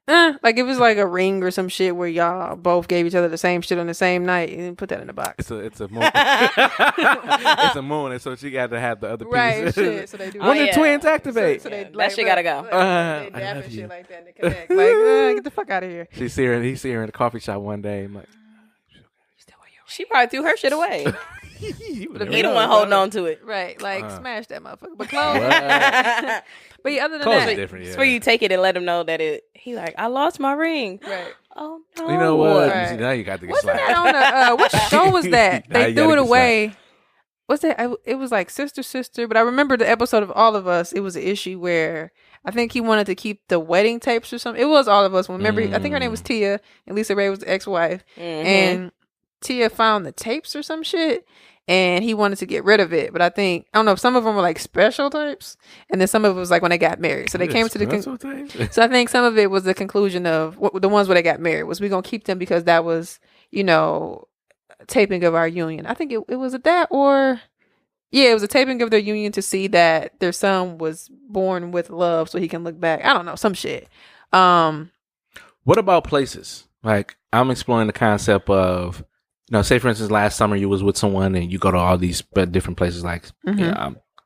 like if it's like a ring or some shit where y'all both gave each other the same shit on the same night, and put that in the box. It's a moon. It's a moon, and so she got to have the other piece. Right, shit. So they do. When the twins activate, so they, that shit gotta go. They dab and shit like that and they connect. Like, get the fuck out of here. He see her in the coffee shop one day. I'm like, she probably threw her shit away. He the one holding on to it. Right, like smash that motherfucker. But clothes. But yeah, other than clothes that, is different. Yeah. It's where you take it and let him know that he like, I lost my ring. Right. Oh no. You know what? Right. Now you got to get Wasn't slapped. that on what show was that? Now They you threw gotta it get away. What's that? It was like Sister, but I remember the episode of All of Us. It was an issue where I think he wanted to keep the wedding tapes or something. It was All of Us. Remember, I think her name was Tia, and Lisa Ray was the ex-wife. And Tia found the tapes or some shit, and he wanted to get rid of it. But I don't know, some of them were like special tapes, and then some of it was like when they got married. So they came to the so I think some of it was the conclusion of the ones where they got married was we gonna keep them because that was taping of our union. I think it was that, or it was a taping of their union to see that their son was born with love, so he can look back. I don't know, some shit. What about places? Like I'm exploring the concept of, say for instance, last summer you was with someone and you go to all these different places, like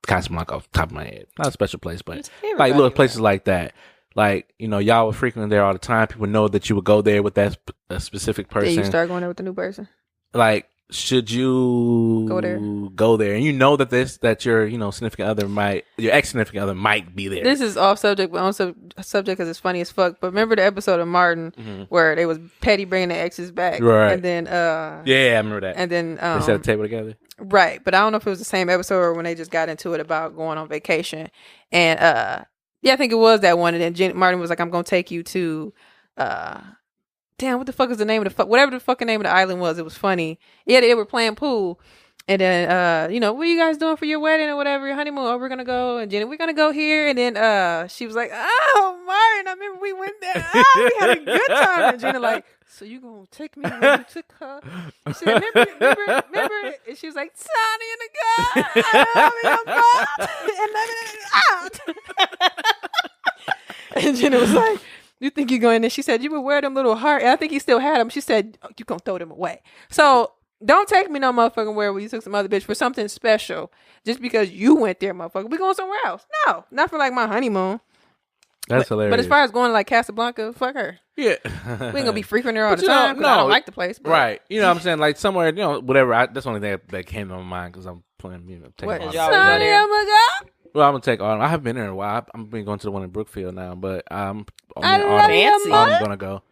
Casablanca off the top of my head, not a special place, but like little places like that. Like, y'all were frequently there all the time. People know that you would go there with that specific person. Then you start going there with a new person. Like, should you go there? And you know that your significant other your ex significant other might be there. This is off subject, but on subject because it's funny as fuck. But remember the episode of Martin where they was petty bringing the exes back, right? And then I remember that. And then they set a table together, right? But I don't know if it was the same episode or when they just got into it about going on vacation. And I think it was that one. And then Martin was like, "I'm gonna take you to." Damn, what the fuck is the name of whatever the fucking name of the island was? It was funny. Yeah, they were playing pool. And then, what are you guys doing for your wedding or whatever, your honeymoon? Oh, we're going to go. And Jenny, we're going to go here. And then she was like, oh, Martin, I remember we went there. Oh, we had a good time. And Jenny like, so you going to take me when you took her? She said, remember? And she was like, Tanya and the guy. And out. And Jenny was like, you think you're going? And she said, you would wear them little heart. And I think he still had them. She said, oh, you going to throw them away. So Don't take me no motherfucking where you took some other bitch for something special just because you went there, motherfucker. We going somewhere else. No, not for like my honeymoon. That's But hilarious. as far as going to like Casablanca, fuck her. Yeah. We ain't gonna be frequenting her all But the time because I don't like the place. But. Right. You know what I'm saying? Like somewhere, you know, whatever. That's the only thing that came to my mind because I'm playing, you know, taking What? all Y'all the- always go there? Well, I'm gonna take all. I haven't been there in a while. I'm been going to the one in Brookfield now, but I'm I in love you, Fancy. mother. I'm gonna go.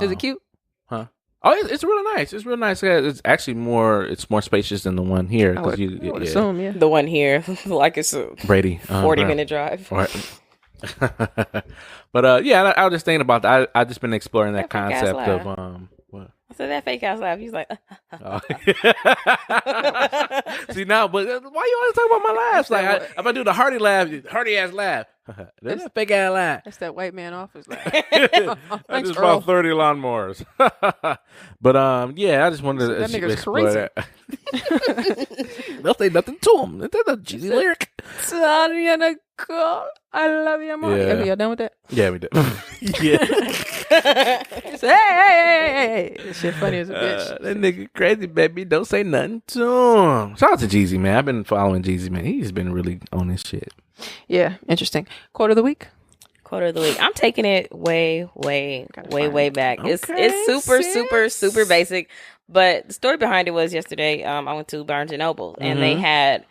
Is it cute? Huh? Oh, it's really nice. It's real nice. Yeah, it's actually more. It's more spacious than the one here. I would assume, yeah. The one here, like it's a Brady 40-minute drive. Right. But yeah, I was just thinking about that. I just been exploring that That fake ass concept of laugh. what. I said that fake ass laugh. He's like, Oh. See now, but why you always talk about my laughs? Like if I do the hearty laugh, hearty ass laugh, that's a fake ass laugh. That's that white man office laugh. I Thanks, just Earl. bought 30 lawnmowers. But yeah, I just wanted to That nigga's explore crazy. that. They'll say nothing to him. That's a cheesy lyric. Tanya, Nicole, I love you, mom. Yeah. Okay, y'all done with that? Yeah, we did. Yeah. Say, hey. This shit funny as a bitch. That nigga crazy, baby. Don't say nothing to him. Shout out to Jeezy, man. I've been following Jeezy, man. He's been really on this shit. Yeah, interesting. Quote of the week. Quote of the week. I'm taking it way back. Okay, It's super basic. But the story behind it was yesterday. I went to Barnes and Noble and they had,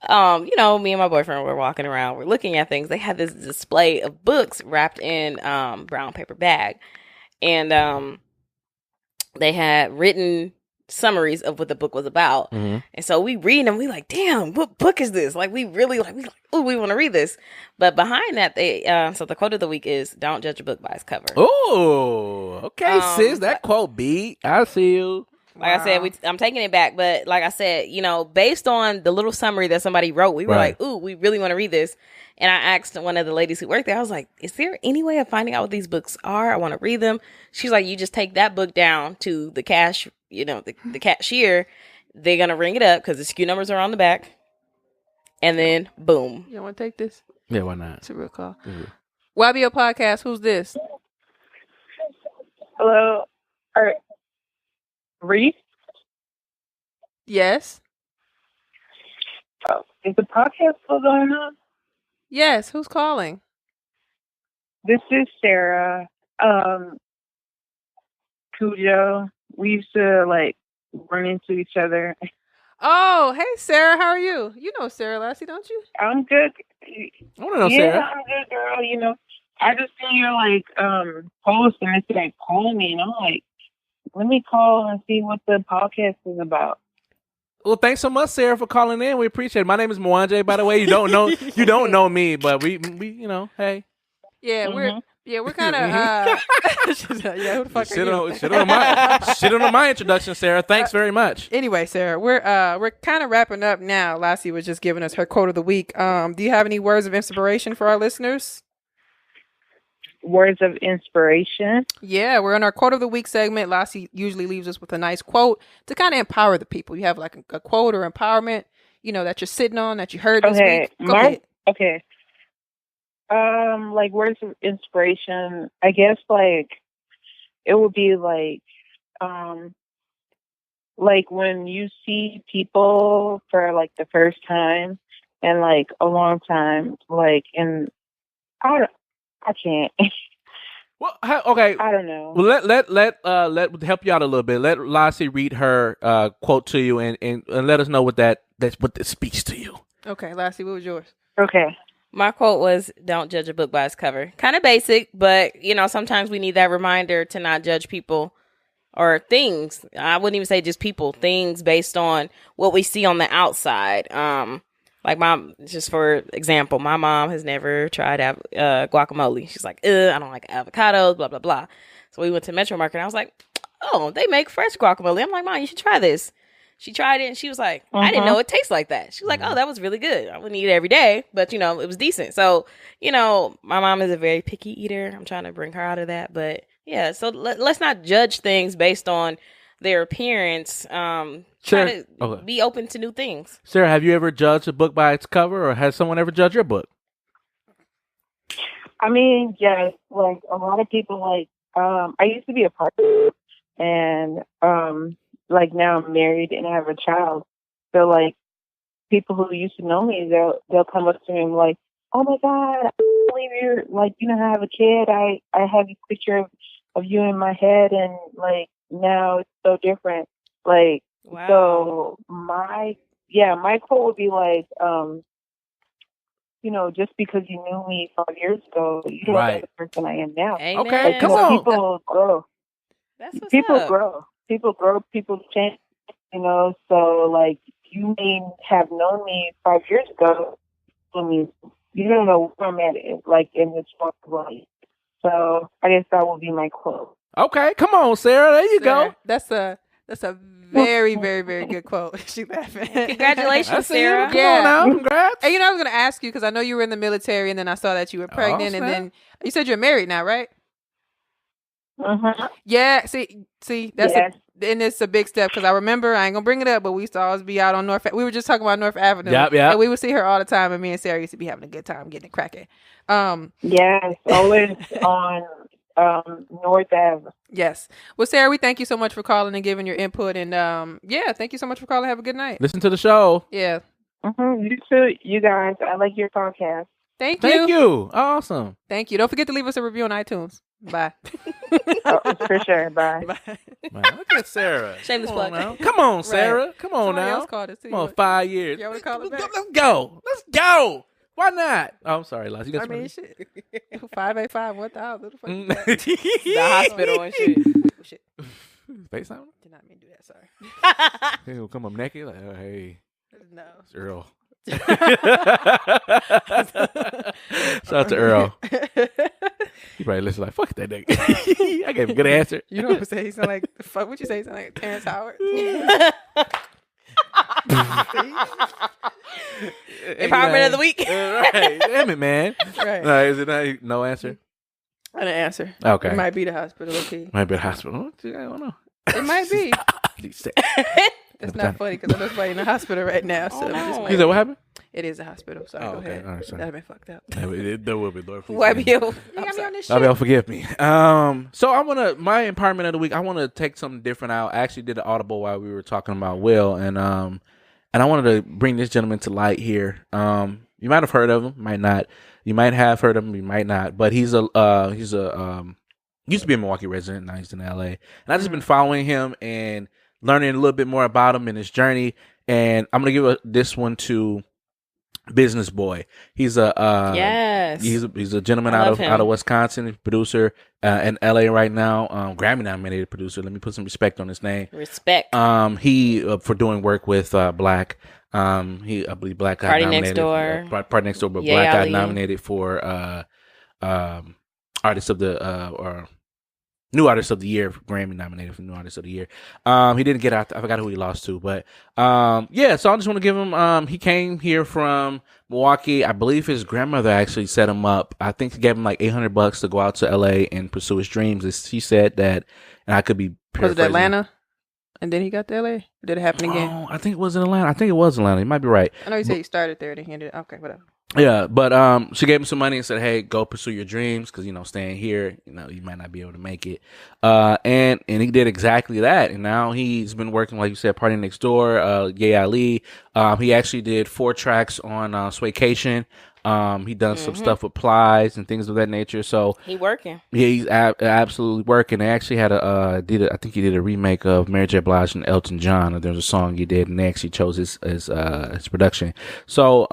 you know, me and my boyfriend were walking around. We're looking at things. They had this display of books wrapped in brown paper bag, and they had written summaries of what the book was about. And so we read them. We like, damn, what book is this? Like, we really like, oh, we want to read this. But behind that, they so the quote of the week is, "Don't judge a book by its cover." Oh, okay, sis. That quote beat. I see you. Like I said, I'm taking it back, but like I said, you know, based on the little summary that somebody wrote, we were Right. like, ooh, we really want to read this. And I asked one of the ladies who worked there, I was like, is there any way of finding out what these books are? I want to read them. She's like, you just take that book down to the cash, you know, the cashier. They're going to ring it up because the SKU numbers are on the back. And then, boom. You want to take this? Yeah, why not? It's a real call. Mm-hmm. YBO Podcast, who's this? Hello. All right. Reese? Yes. Is the podcast still going on? Yes, who's calling? This is Sarah. Cujo. We used to like run into each other. Oh, hey, Sarah, how are you? You know Sarah Lassie, don't you? I'm good. I want to know, Yeah, Sarah. I'm good, girl. You know, I just see your like post and it's like call me, and I'm like, let me call and see what the podcast is about. Well, thanks so much, Sarah, for calling in. We appreciate it. My name is Mwanje, by the way. You don't know me, but we you know, hey. Yeah, we're kind of yeah. Who the fuck Shit are you? on my introduction, Sarah. Thanks very much. Anyway, Sarah, we're kind of wrapping up now. Lassie was just giving us her quote of the week. Do you have any words of inspiration for our listeners? Words of inspiration. Yeah, we're in our quote of the week segment. Lassie usually leaves us with a nice quote to kind of empower the people. You have like a quote or empowerment, you know, that you're sitting on that you heard this week. Go ahead. Okay. Like words of inspiration. I guess like it would be like when you see people for like the first time and like a long time, like and I can't. Well, okay. I don't know. Well, let help you out a little bit. Let Lassie read her quote to you and let us know what that speaks to you. Okay, Lassie, what was yours? Okay. My quote was, "Don't judge a book by its cover." Kind of basic, but you know, sometimes we need that reminder to not judge people or things. I wouldn't even say just people, things based on what we see on the outside. Like just for example, my mom has never tried guacamole. She's like, I don't like avocados, blah, blah, blah. So we went to Metro Market and I was like, oh, they make fresh guacamole. I'm like, Mom, you should try this. She tried it and she was like, I didn't know it tastes like that. She was like, oh, that was really good. I wouldn't eat it every day, but you know, it was decent. So, you know, my mom is a very picky eater. I'm trying to bring her out of that. But yeah, so let's not judge things based on their appearance. Try to be open to new things. Sarah, have you ever judged a book by its cover, or has someone ever judged your book? I mean, yes, like a lot of people like I used to be a part of it, and like now I'm married and I have a child. So like people who used to know me, they'll come up to me and be like, "Oh my God, I can't believe you're like, you know, I have a kid. I have this picture of you in my head, and like now it's so different." Like, Wow. so my quote would be like, you know, just because you knew me 5 years ago, you don't know the person I am now. Amen. Okay, Like, come you know, on. people grow. That's what's People up. grow. People grow. People change. You know, so like you may have known me 5 years ago. I mean, you don't know where I'm at, like in this world. So I guess that will be my quote. Okay, come on, Sarah. There you go. That's a very, very, very good quote. She laughing. Congratulations, I see Sarah. you. Come on now. Congrats. And you know, I was gonna ask you because I know you were in the military, and then I saw that you were pregnant, and snap. then you said you're married now, right? Uh-huh. Yeah. See, that's Yes. and it's a big step because I remember I ain't gonna bring it up, but we used to always be out on North. We were just talking about North Avenue. Yep. And we would see her all the time, and me and Sarah used to be having a good time getting it cracking. Yes, always on North Ave. Yes. Well, Sarah, we thank you so much for calling and giving your input, and yeah, thank you so much for calling. Have a good night. Listen to the show. Yeah. You too, you guys. I like your podcast. Thank you. Thank you. Awesome. Thank you. Don't forget to leave us a review on iTunes. Bye. For sure. Bye. Bye. Man, look at Sarah. Shameless Come on plug. now. Come on, Sarah. Right. Come on Somebody now. else called us too. Come on, 5 years. Y'all wanna call it back? Let's go. Let's go. Why not? Oh, I'm sorry, Laz. You got I mean, somebody? shit. 585-1000. What the fuck is that? The hospital and shit. Oh, shit. FaceTime? Did not mean to do that. Sorry. He'll come up naked. Like, oh, hey, No. it's Earl. Shout out to Earl. He probably listen like, fuck that nigga. I gave him a good answer. You know what I'm saying? He sound like, fuck what you say? He sound like Terrence Howard. Empowerment of the week. Right. Damn it, man. Right. No, is it not, no answer? I didn't answer. Okay. It might be the hospital, okay? Might be a hospital. I don't know. It might be. He's sick. It's not funny because I know somebody in the hospital right now. So Oh, no. He said, what happened? it is a hospital. Sorry, Oh, go okay. ahead. All right, sorry. That'd been fucked up. There will be, Lord. Please Why forgive be me. you? You got me on this I'll shit. be forgive me. So I want to, my empowerment of the week, I want to take something different out. I actually did an audible while we were talking about Will, and I wanted to bring this gentleman to light here. You might have heard of him, might not. You might have heard of him, you might not. But he's a used to be a Milwaukee resident, now he's in LA. And I've just been following him and learning a little bit more about him and his journey. And I'm gonna give this one to Business Boy. He's a Yes. He's a gentleman I out love of him. Wisconsin, producer in LA right now. Grammy nominated producer. Let me put some respect on his name. Respect. He for doing work with Black. I believe Black got Party nominated. Next Door. Party Next Door, but Yeah, Black got Ali. nominated for Artist of the or New Artist of the Year. Grammy nominated for New Artist of the Year. He didn't get out. I forgot who he lost to, but yeah. So I just want to give him. He came here from Milwaukee. I believe his grandmother actually set him up. I think she gave him like $800 to go out to LA and pursue his dreams. She said that, and I could be Was it paraphrasing. Atlanta? And then he got to LA? Or did it happen again? Oh, I think it was in Atlanta. I think it was Atlanta. You might be right. I know you said he started there and he ended. Okay, whatever. Yeah, but she gave him some money and said, "Hey, go pursue your dreams because staying here, you might not be able to make it." And he did exactly that. And now he's been working, like you said, Party Next Door, Yay Ali. He actually did 4 tracks on Swaycation. He done some stuff with Plies and things of that nature. So He working. yeah, he's absolutely working. They actually had I think he did a remake of Mary J. Blige and Elton John. There's a song he did, and they actually chose his production. So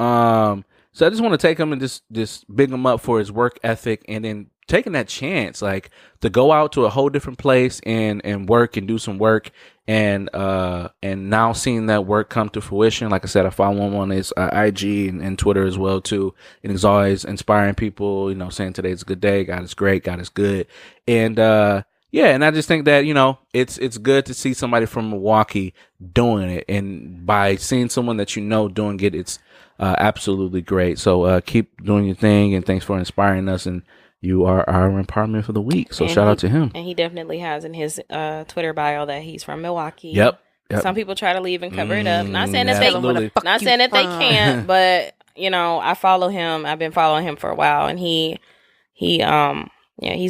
so I just want to take him and just big him up for his work ethic, and then taking that chance, like to go out to a whole different place and work and do some work, and now seeing that work come to fruition. Like I said, I follow him on his IG and Twitter as well too, and he's always inspiring people. Saying today's a good day, God is great, God is good, and yeah, and I just think that it's good to see somebody from Milwaukee doing it, and by seeing someone that doing it, it's absolutely great. So keep doing your thing, and thanks for inspiring us. And you are our empowerment for the week. So shout out to him. And he definitely has in his Twitter bio that he's from Milwaukee. Yep. Some people try to leave and cover it up. Not saying that absolutely. not saying that they can't, but I follow him. I've been following him for a while, and he's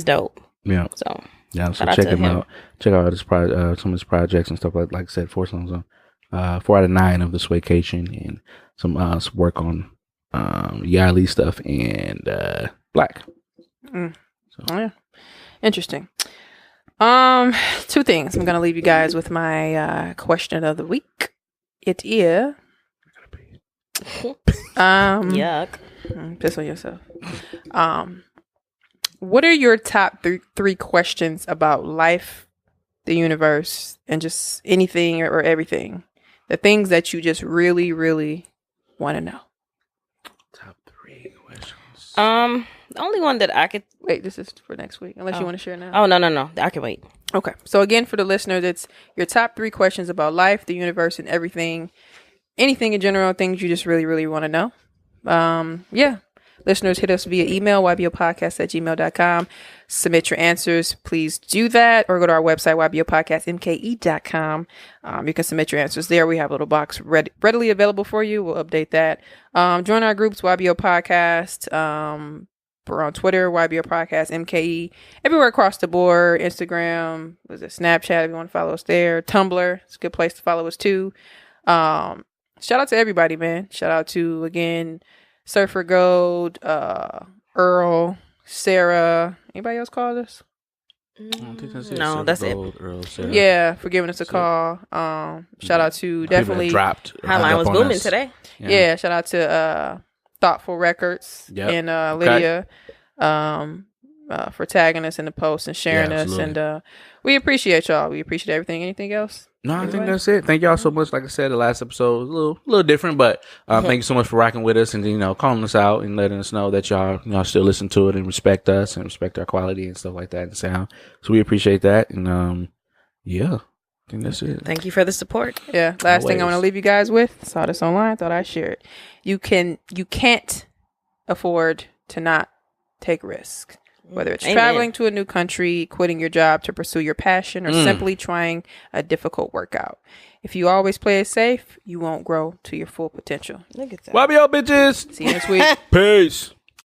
dope. Yeah. So Yeah, so Shout out check to him him. out. Check out some of his projects and stuff like I said, 4 songs on 4 out of 9 of this vacation, and some work on Yali stuff and Black. Mm. So. Oh, yeah. Interesting. 2 things. I'm gonna leave you guys with my question of the week. It is Yuck. piss on yourself. What are your top 3 questions about life, the universe, and just anything or everything? The things that you just really, really want to know. Top 3 questions. The only one that I could wait. This is for next week, unless you want to share now. Oh no, I can wait. Okay. So again, for the listeners, it's your top 3 questions about life, the universe, and everything, anything in general, things you just really, really want to know. Yeah. Listeners, hit us via email, ybopodcast@gmail.com. Submit your answers. Please do that, or go to our website, ybopodcastmke.com. You can submit your answers there. We have a little box readily available for you. We'll update that. Join our groups, YBO Podcast. We're on Twitter, YBO Podcast, MKE, everywhere across the board. Instagram, Snapchat, if you want to follow us there. Tumblr, it's a good place to follow us too. Shout out to everybody, man. Shout out to, again, Surfer Gold, Earl, Sarah. Anybody else call us? No, that's Gold, Earl, Sarah. Yeah, for giving us a call. Shout out to definitely dropped. Highline was booming today. Yeah, shout out to Thoughtful Records and Lydia for tagging us in the post and sharing us, and we appreciate y'all. We appreciate everything. Anything else? No, I think that's it. Thank y'all so much. Like I said, the last episode was a little different, but thank you so much for rocking with us and calling us out and letting us know that y'all still listen to it and respect us and respect our quality and stuff like that and sound. So we appreciate that, and yeah, I think that's it. Thank you for the support. Yeah. Last thing I want to leave you guys with. Saw this online. Thought I'd share it. You can't afford to not take risk. Whether it's traveling to a new country, quitting your job to pursue your passion, or simply trying a difficult workout. If you always play it safe, you won't grow to your full potential. Look at that. YBO bitches. See you next week. Peace.